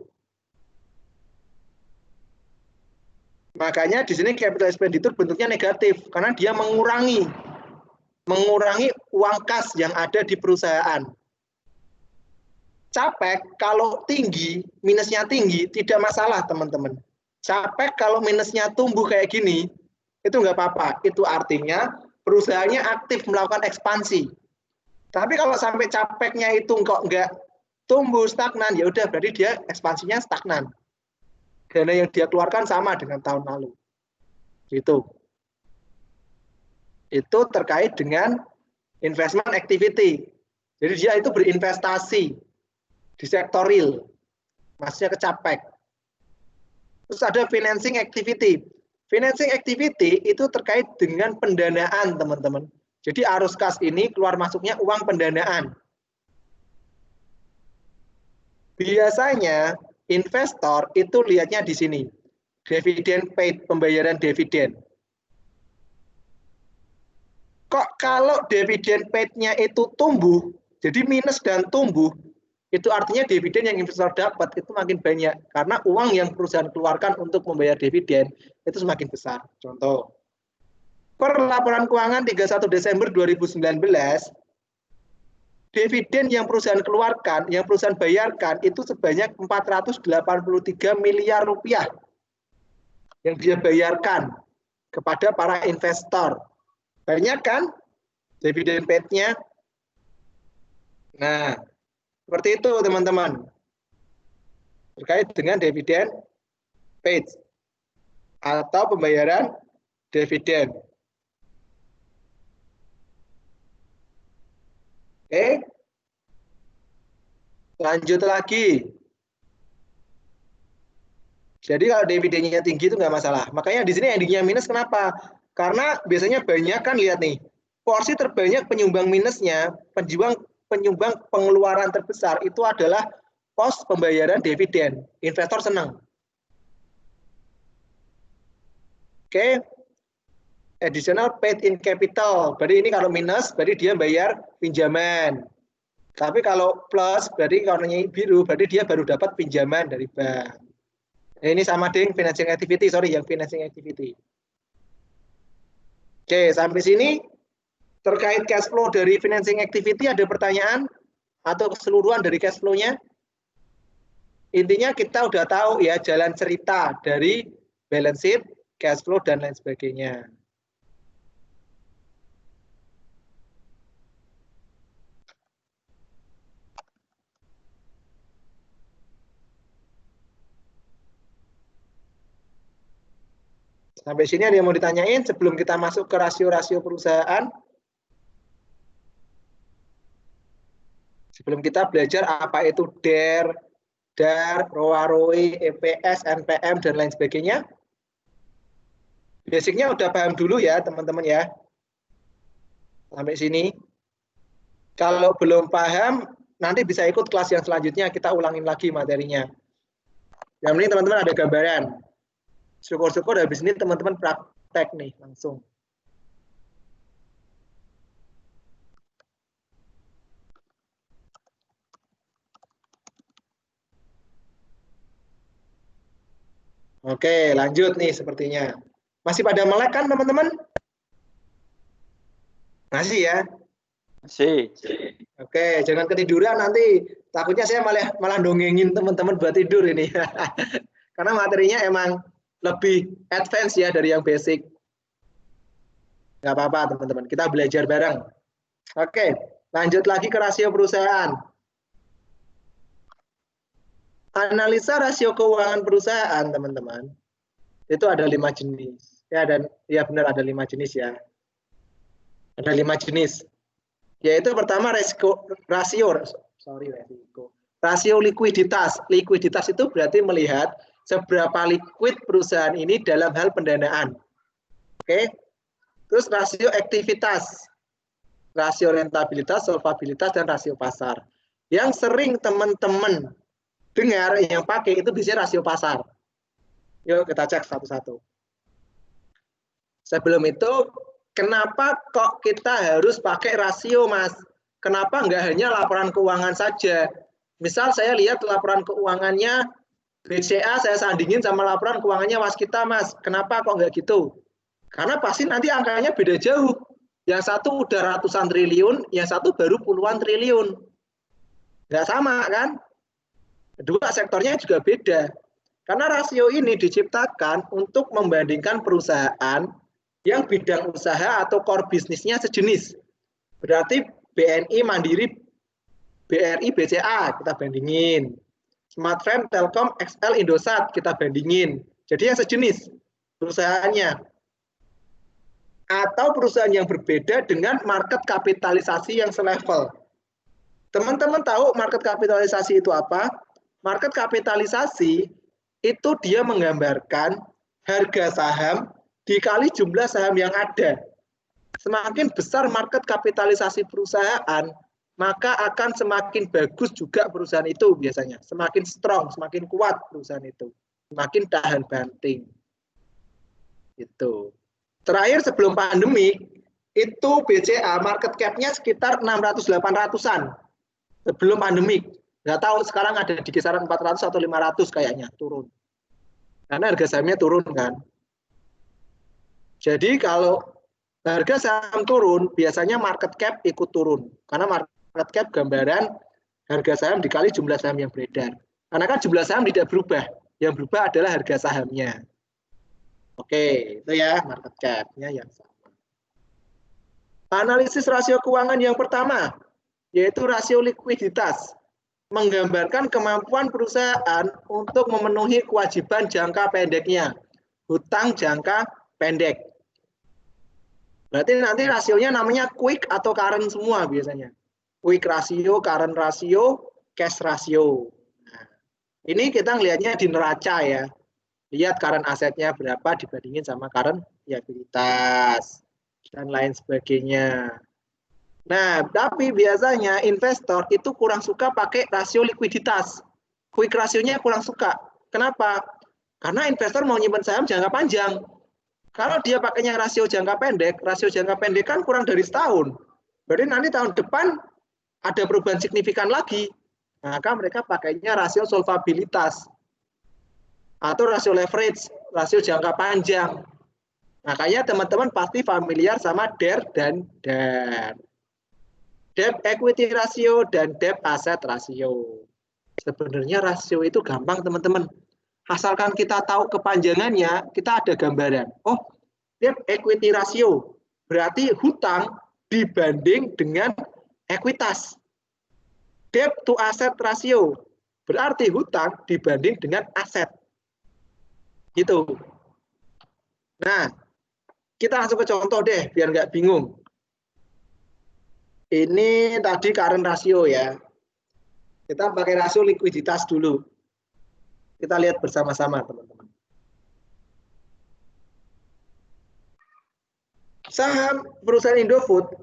Speaker 1: Makanya di sini capital expenditure bentuknya negatif karena dia mengurangi uang kas yang ada di perusahaan. CAPEX kalau tinggi, minusnya tinggi, tidak masalah teman-teman. CAPEX kalau minusnya tumbuh kayak gini, itu nggak apa-apa. Itu artinya perusahaannya aktif melakukan ekspansi. Tapi kalau sampai CAPEX-nya itu kok nggak tumbuh stagnan, ya udah berarti dia ekspansinya stagnan. Dana yang dia keluarkan sama dengan tahun lalu. Gitu. Itu terkait dengan investment activity. Jadi dia itu berinvestasi di sektor real. Maksudnya ke CAPEX. Terus ada financing activity. Financing activity itu terkait dengan pendanaan, teman-teman. Jadi arus kas ini keluar masuknya uang pendanaan. Biasanya investor itu lihatnya di sini. Dividend paid, pembayaran dividen. Kok kalau dividen paid-nya itu tumbuh, jadi minus dan tumbuh, itu artinya dividen yang investor dapat itu makin banyak. Karena uang yang perusahaan keluarkan untuk membayar dividen itu semakin besar. Contoh, per laporan keuangan 31 Desember 2019, dividen yang perusahaan keluarkan, yang perusahaan bayarkan itu sebanyak 483 miliar rupiah yang dia bayarkan kepada para investor. Banyak kan dividen paid-nya? Nah, seperti itu teman-teman. Terkait dengan dividen paid atau pembayaran dividen. Oke. Lanjut lagi. Jadi kalau dividennya tinggi itu nggak masalah. Makanya di sini endingnya minus kenapa? Karena biasanya banyak kan lihat nih. Porsi terbanyak penyumbang minusnya, penyumbang pengeluaran terbesar itu adalah pos pembayaran dividen. Investor senang. Oke. Additional paid in capital. Berarti ini kalau minus, berarti dia bayar pinjaman. Tapi kalau plus, berarti warnanya biru, berarti dia baru dapat pinjaman dari bank. Ini sama dengan financing activity, yang financing activity. Oke, sampai sini terkait cash flow dari financing activity ada pertanyaan atau keseluruhan dari cash flow-nya? Intinya kita udah tahu ya jalan cerita dari balance sheet, cash flow dan lain sebagainya. Sampai sini ada yang mau ditanyain sebelum kita masuk ke rasio-rasio perusahaan? Sebelum kita belajar apa itu DER, DAR, ROA, ROE, EPS, NPM, dan lain sebagainya. Basicnya udah paham dulu ya teman-teman ya. Sampai sini. Kalau belum paham, nanti bisa ikut kelas yang selanjutnya, kita ulangin lagi materinya. Yang penting teman-teman ada gambaran. Syukur-syukur habis ini teman-teman praktek nih langsung. Oke, lanjut nih sepertinya. Masih pada melek kan teman-teman? Masih ya?
Speaker 2: Masih.
Speaker 1: Oke, jangan ketiduran nanti. Takutnya saya malah dongengin teman-teman buat tidur ini. Karena materinya emang lebih advance ya dari yang basic. Nggak apa-apa teman-teman, kita belajar bareng. Oke, lanjut lagi ke rasio perusahaan. Analisa rasio keuangan perusahaan, teman-teman, itu ada 5 jenis. Ya, dan ya benar ada 5 jenis ya. Ada 5 jenis. Yaitu pertama rasio likuiditas. Likuiditas itu berarti melihat seberapa liquid perusahaan ini dalam hal pendanaan. Oke. Terus rasio aktivitas. Rasio rentabilitas, solvabilitas, dan rasio pasar. Yang sering teman-teman dengar yang pakai itu biasanya rasio pasar. Yuk kita cek satu-satu. Sebelum itu, kenapa kok kita harus pakai rasio, Mas? Kenapa nggak hanya laporan keuangan saja? Misal saya lihat laporan keuangannya BCA, saya sandingin sama laporan keuangannya Waskita, Mas. Kenapa kok nggak gitu? Karena pasti nanti angkanya beda jauh. Yang satu udah ratusan triliun, yang satu baru puluhan triliun. Nggak sama, kan? Kedua, sektornya juga beda. Karena rasio ini diciptakan untuk membandingkan perusahaan yang bidang usaha atau core bisnisnya sejenis. Berarti BNI, Mandiri, BRI, BCA, kita bandingin. Smartfren, Telkom, XL, Indosat, kita bandingin. Jadi yang sejenis perusahaannya. Atau perusahaan yang berbeda dengan market kapitalisasi yang selevel. Teman-teman tahu market kapitalisasi itu apa? Market kapitalisasi itu dia menggambarkan harga saham dikali jumlah saham yang ada. Semakin besar market kapitalisasi perusahaan, maka akan semakin bagus juga perusahaan itu biasanya. Semakin strong, semakin kuat perusahaan itu. Semakin tahan banting. Gitu. Terakhir sebelum pandemi, itu BCA market cap-nya sekitar 600-800-an. Sebelum pandemi. Nggak tahu sekarang ada di kisaran 400 atau 500 kayaknya turun. Karena harga sahamnya turun kan. Jadi kalau harga saham turun, biasanya market cap ikut turun. Karena market cap gambaran harga saham dikali jumlah saham yang beredar. Karena kan jumlah saham tidak berubah. Yang berubah adalah harga sahamnya. Oke, itu ya market cap-nya yang sama. Analisis rasio keuangan yang pertama, yaitu rasio likuiditas. Menggambarkan kemampuan perusahaan untuk memenuhi kewajiban jangka pendeknya. Hutang jangka pendek. Berarti nanti rasionya namanya quick atau current semua biasanya. Quick ratio, current ratio, cash ratio. Nah, ini kita ngelihatnya di neraca ya. Lihat current asetnya berapa dibandingin sama current liabilitas. Dan lain sebagainya. Nah, tapi biasanya investor itu kurang suka pakai rasio likuiditas. Quick rasionya kurang suka. Kenapa? Karena investor mau nyimpen saham jangka panjang. Kalau dia pakainya rasio jangka pendek kan kurang dari setahun. Berarti nanti tahun depan ada perubahan signifikan lagi. Maka mereka pakainya rasio solvabilitas. Atau rasio leverage, rasio jangka panjang. Makanya teman-teman pasti familiar sama DER dan DAR. Debt equity ratio dan debt asset ratio. Sebenarnya rasio itu gampang teman-teman. Asalkan kita tahu kepanjangannya, kita ada gambaran. Oh, debt equity ratio berarti hutang dibanding dengan ekuitas. Debt to asset ratio berarti hutang dibanding dengan aset. Gitu. Nah, kita langsung ke contoh deh, biar nggak bingung. Ini tadi current ratio ya. Kita pakai rasio likuiditas dulu. Kita lihat bersama-sama teman-teman. Saham perusahaan Indofood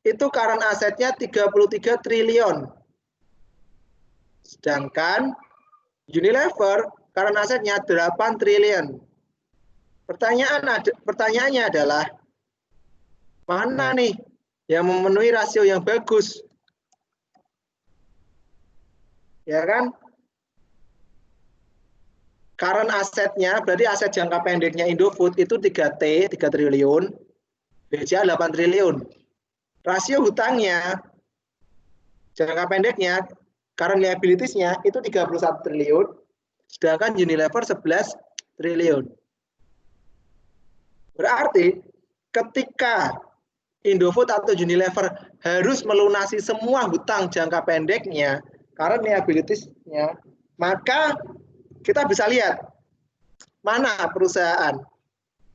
Speaker 1: itu current asetnya 33 triliun. Sedangkan Unilever current asetnya 8 triliun. Pertanyaannya adalah mana nih yang memenuhi rasio yang bagus? Ya kan? Current asetnya, berarti aset jangka pendeknya Indofood itu 3 triliun, BCA 8 triliun. Rasio hutangnya, jangka pendeknya, current liabilities-nya itu 31 triliun, sedangkan Unilever 11 triliun. Berarti ketika Indofood atau Unilever harus melunasi semua hutang jangka pendeknya, current liabilities-nya, maka kita bisa lihat mana perusahaan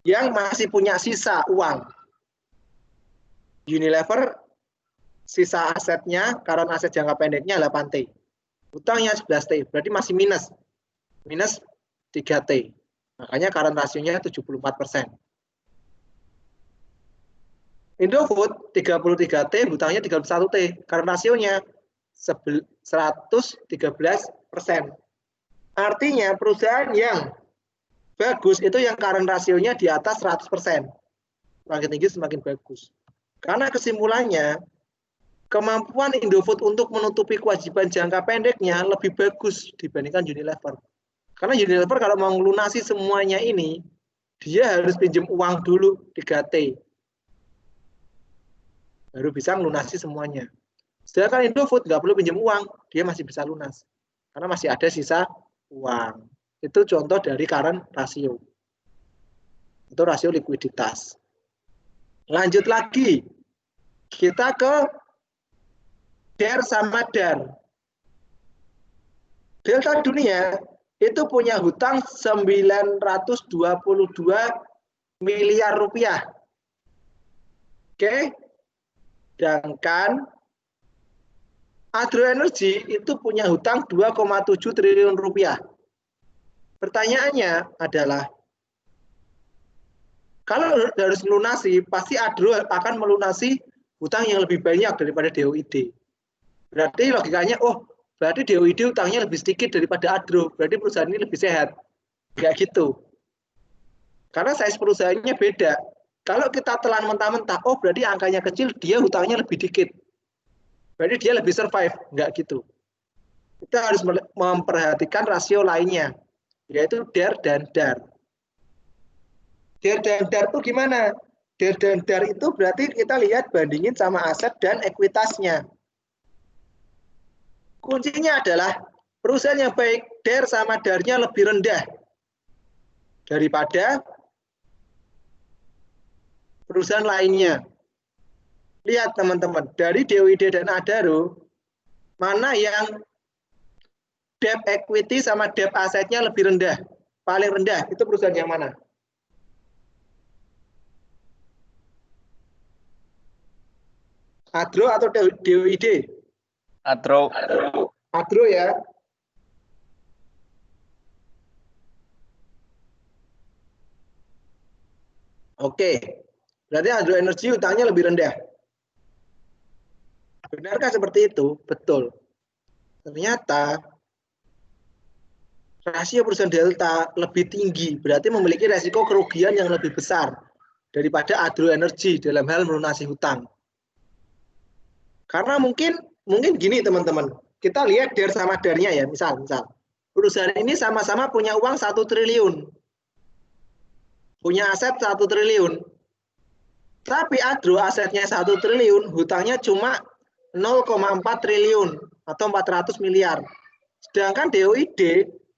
Speaker 1: yang masih punya sisa uang. Unilever sisa asetnya, current aset jangka pendeknya 8T. Hutangnya 11T, berarti masih minus. Minus 3T. Makanya current rasionya 74%. Indofood 33T, hutangnya 31T. Current rasionya 113%. Artinya perusahaan yang bagus itu yang current rasionya di atas 100%. Semakin tinggi semakin bagus. Karena kesimpulannya, kemampuan Indofood untuk menutupi kewajiban jangka pendeknya lebih bagus dibandingkan Unilever. Karena Unilever kalau mau melunasi semuanya ini, dia harus pinjam uang dulu 3T. Baru bisa melunasi semuanya. Sedangkan Indofood nggak perlu pinjam uang, dia masih bisa lunas. Karena masih ada sisa uang. Itu contoh dari current ratio. Itu rasio likuiditas. Lanjut lagi. Kita ke DER sama DAR. Delta Dunia itu punya hutang 922 miliar rupiah. Oke. Sedangkan Adro Energy itu punya hutang 2,7 triliun rupiah. Pertanyaannya adalah, kalau harus melunasi, pasti Adro akan melunasi hutang yang lebih banyak daripada DOID. Berarti logikanya, oh berarti DOID hutangnya lebih sedikit daripada Adro, berarti perusahaan ini lebih sehat. Enggak gitu. Karena size perusahaannya beda. Kalau kita telan mentah-mentah, oh berarti angkanya kecil, dia hutangnya lebih dikit. Berarti dia lebih survive. Enggak gitu. Kita harus memperhatikan rasio lainnya, yaitu DER dan DAR. DER dan DAR itu gimana? DER dan DAR itu berarti kita lihat bandingin sama aset dan ekuitasnya. Kuncinya adalah perusahaan yang baik, DER sama DAR-nya lebih rendah daripada perusahaan lainnya. Lihat teman-teman, dari DOID dan Adaro, mana yang debt equity sama debt asetnya lebih rendah? Paling rendah, itu perusahaan yang mana? Adro atau DOID?
Speaker 2: Adro.
Speaker 1: Adro ya. Oke, berarti Adro Energy utangnya lebih rendah. Benarkah seperti itu? Betul. Ternyata rasio perusahaan Delta lebih tinggi, berarti memiliki resiko kerugian yang lebih besar daripada Adro Energy dalam hal melunasi hutang. Karena mungkin gini teman-teman, kita lihat DER sama DAR-nya ya, misal perusahaan ini sama-sama punya uang 1 triliun, punya aset 1 triliun, tapi Adro asetnya 1 triliun, hutangnya cuma 0,4 triliun atau 400 miliar. Sedangkan DOID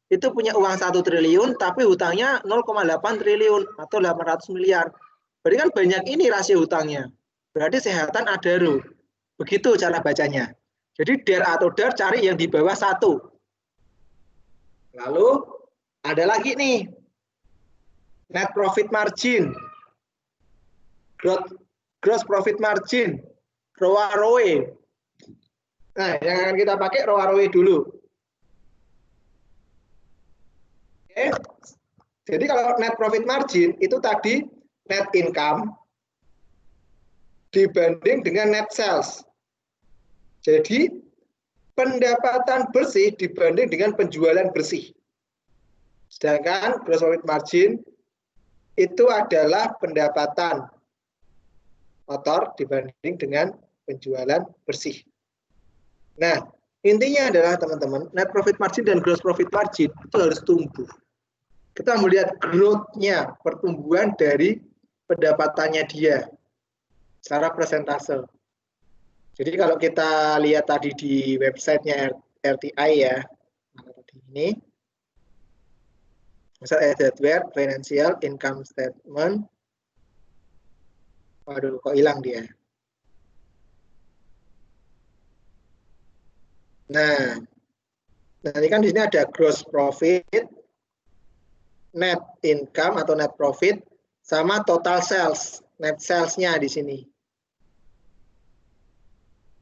Speaker 1: itu punya uang 1 triliun, tapi hutangnya 0,8 triliun atau 800 miliar. Berarti kan banyak ini rasio hutangnya. Berarti sehatan Adaro. Begitu cara bacanya. Jadi DER atau DAR cari yang di bawah 1. Lalu ada lagi nih. Net profit margin. Gross profit margin. ROA. Nah, yang akan kita pakai ROA dulu. Oke. Jadi kalau net profit margin itu tadi net income dibanding dengan net sales. Jadi pendapatan bersih dibanding dengan penjualan bersih. Sedangkan gross profit margin itu adalah pendapatan kotor dibanding dengan penjualan bersih. Nah, intinya adalah teman-teman, net profit margin dan gross profit margin itu harus tumbuh. Kita melihat growth-nya, pertumbuhan dari pendapatannya dia secara persentase. Jadi kalau kita lihat tadi di websitenya RTI ya, ini, misalnya Edward Financial Income Statement, waduh kok hilang dia. Nah, ini kan di sini ada gross profit, net income atau net profit, sama total sales, net sales-nya di sini.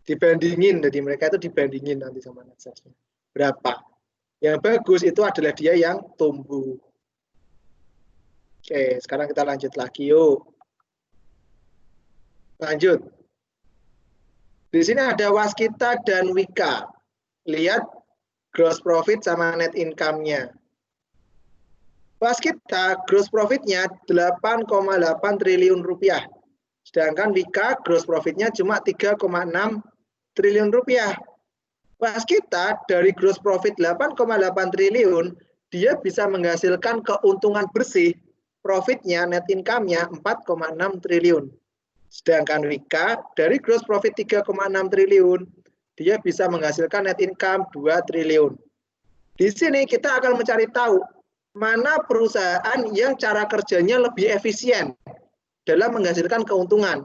Speaker 1: Dibandingin, jadi mereka itu dibandingin nanti sama net sales-nya. Berapa? Yang bagus itu adalah dia yang tumbuh. Oke, sekarang kita lanjut lagi yuk. Lanjut. Di sini ada Waskita dan Wika. Lihat gross profit sama net income-nya. Waskita gross profit-nya 8,8 triliun rupiah. Sedangkan Wika gross profit-nya cuma 3,6 triliun rupiah. Waskita dari gross profit 8,8 triliun, dia bisa menghasilkan keuntungan bersih, profitnya, net income-nya 4,6 triliun. Sedangkan Wika dari gross profit 3,6 triliun, dia bisa menghasilkan net income 2 triliun. Di sini kita akan mencari tahu mana perusahaan yang cara kerjanya lebih efisien dalam menghasilkan keuntungan.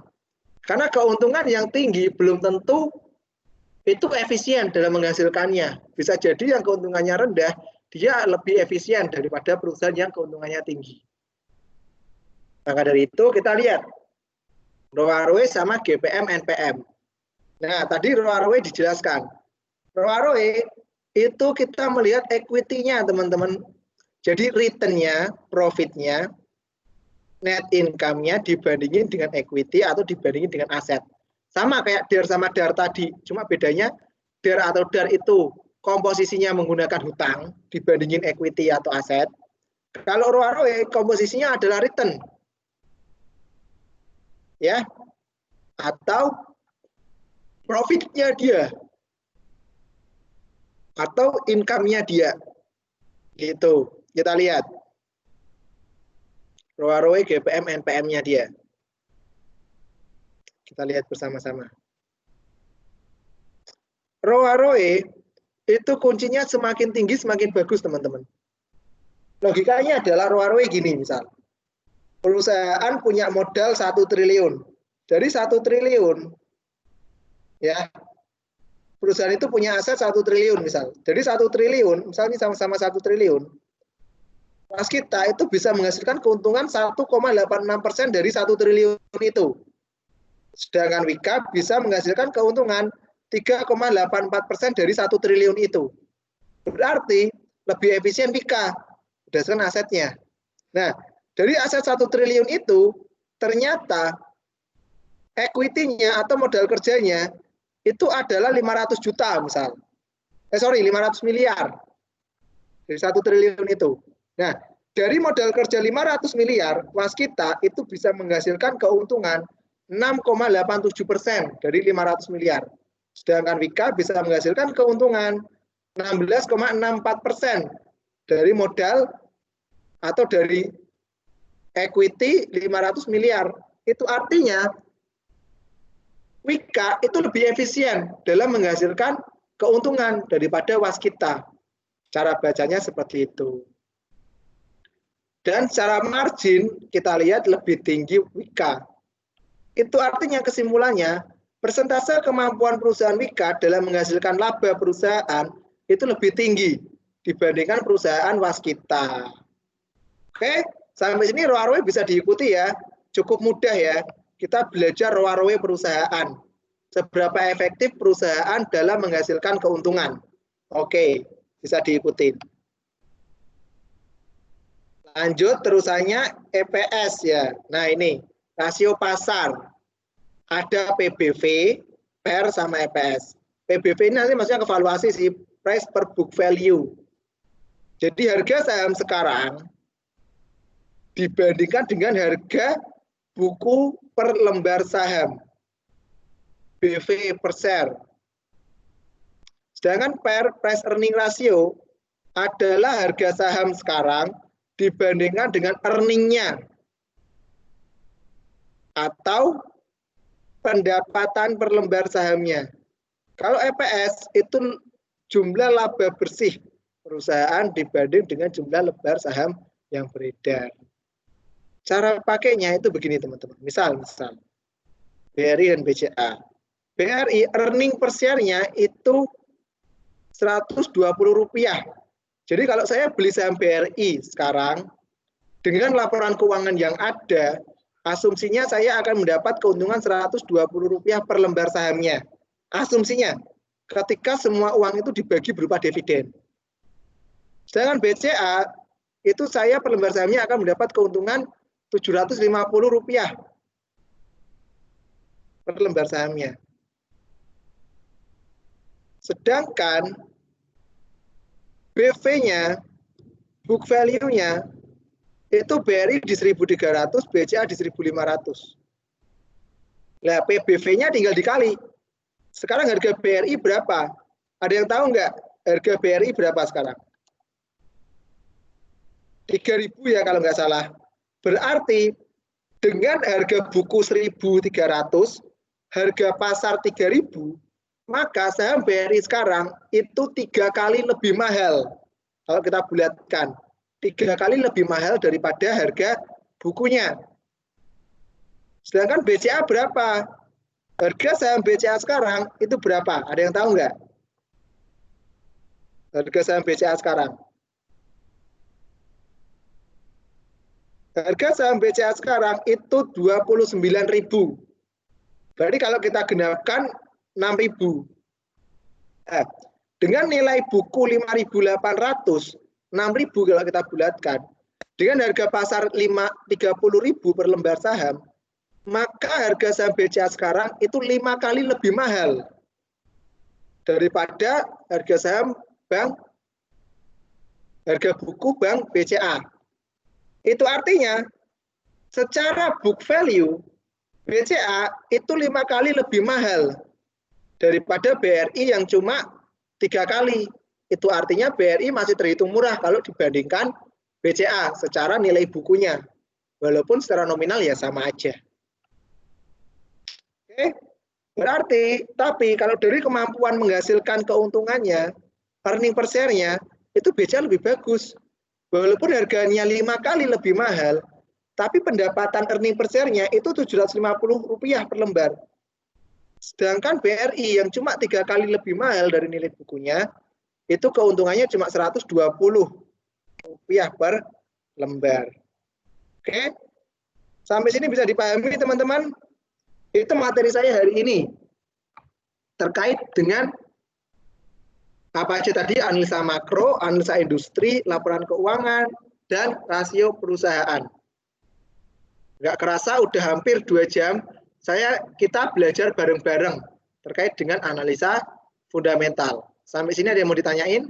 Speaker 1: Karena keuntungan yang tinggi belum tentu itu efisien dalam menghasilkannya. Bisa jadi yang keuntungannya rendah, dia lebih efisien daripada perusahaan yang keuntungannya tinggi. Maka dari itu kita lihat ROE sama GPM NPM. Nah, tadi ROE dijelaskan. ROE itu kita melihat equity-nya, teman-teman. Jadi return-nya, profit-nya, net income-nya dibandingin dengan equity atau dibandingin dengan aset. Sama kayak DAR sama DAR tadi, cuma bedanya DAR atau DAR itu komposisinya menggunakan hutang dibandingin equity atau aset. Kalau ROE komposisinya adalah return. Ya. Atau profitnya dia. Atau income-nya dia. Gitu. Kita lihat. ROE, GPM, NPM-nya dia. Kita lihat bersama-sama. ROE itu kuncinya semakin tinggi semakin bagus, teman-teman. Logikanya adalah ROE gini misal. Perusahaan punya modal 1 triliun. Dari 1 triliun, ya, perusahaan itu punya aset 1 triliun misal. Jadi 1 triliun, misalnya sama-sama 1 triliun, waskita itu bisa menghasilkan keuntungan 1,86% dari 1 triliun itu. Sedangkan Wika bisa menghasilkan keuntungan 3,84% dari 1 triliun itu. Berarti lebih efisien Wika berdasarkan asetnya. Nah, dari aset 1 triliun itu, ternyata equity-nya atau modal kerjanya itu adalah 500 juta misal. 500 miliar. Dari 1 triliun itu. Nah, dari modal kerja 500 miliar, waskita itu bisa menghasilkan keuntungan 6,87% dari 500 miliar. Sedangkan Wika bisa menghasilkan keuntungan 16,64% dari modal atau dari equity 500 miliar. Itu artinya Wika itu lebih efisien dalam menghasilkan keuntungan daripada waskita. Cara bacanya seperti itu. Dan secara margin kita lihat lebih tinggi Wika. Itu artinya kesimpulannya, persentase kemampuan perusahaan Wika dalam menghasilkan laba perusahaan itu lebih tinggi dibandingkan perusahaan waskita. Oke, sampai sini ROE bisa diikuti ya. Cukup mudah ya. Kita belajar ROE perusahaan. Seberapa efektif perusahaan dalam menghasilkan keuntungan. Oke, bisa diikuti. Lanjut terusannya EPS ya. Nah ini, rasio pasar. Ada PBV, PER sama EPS. PBV ini nanti maksudnya evaluasi sih, price per book value. Jadi harga saham sekarang dibandingkan dengan harga buku per lembar saham. BV per share. Sedangkan PER, price earning ratio, adalah harga saham sekarang dibandingkan dengan earning-nya atau pendapatan per lembar sahamnya. Kalau EPS itu jumlah laba bersih perusahaan dibanding dengan jumlah lembar saham yang beredar. Cara pakainya itu begini teman-teman. Misal BRI dan BCA. BRI earning per share-nya itu Rp120. Jadi kalau saya beli saham BRI sekarang, dengan laporan keuangan yang ada, asumsinya saya akan mendapat keuntungan Rp120 per lembar sahamnya. Asumsinya, ketika semua uang itu dibagi berupa dividen. Sedangkan BCA, itu saya per lembar sahamnya akan mendapat keuntungan Rp750 per lembar sahamnya. Sedangkan BV-nya, book value-nya, itu BRI di 1.300, BCA di 1.500. Nah, PBV-nya tinggal dikali. Sekarang harga BRI berapa? Ada yang tahu nggak harga BRI berapa sekarang? 3.000 ya kalau nggak salah. Berarti dengan harga buku 1.300, harga pasar 3.000, maka saham BRI sekarang itu 3 kali lebih mahal. Kalau kita bulatkan, 3 kali lebih mahal daripada harga bukunya. Sedangkan BCA berapa? Harga saham BCA sekarang itu berapa? Ada yang tahu nggak? Harga saham BCA sekarang. Harga saham BCA sekarang itu 29.000. Berarti kalau kita genapkan 6.000. Dengan nilai buku 5.800, 6.000 kalau kita bulatkan, dengan harga pasar 30.000 per lembar saham, maka harga saham BCA sekarang itu 5 kali lebih mahal daripada harga saham bank, harga buku bank BCA. Itu artinya secara book value BCA itu 5 kali lebih mahal daripada BRI yang cuma 3 kali. Itu artinya BRI masih terhitung murah kalau dibandingkan BCA secara nilai bukunya. Walaupun secara nominal ya sama aja. Oke, berarti tapi kalau dari kemampuan menghasilkan keuntungannya, earning per share-nya itu BCA lebih bagus. Walaupun harganya 5 kali lebih mahal, tapi pendapatan earning per share-nya itu Rp750 per lembar. Sedangkan BRI yang cuma 3 kali lebih mahal dari nilai bukunya, itu keuntungannya cuma Rp120 per lembar. Oke, sampai sini bisa dipahami teman-teman? Itu materi saya hari ini terkait dengan apa aja tadi, analisa makro, analisa industri, laporan keuangan, dan rasio perusahaan. Nggak kerasa udah hampir 2 jam kita belajar bareng-bareng terkait dengan analisa fundamental. Sampai sini ada yang mau ditanyain?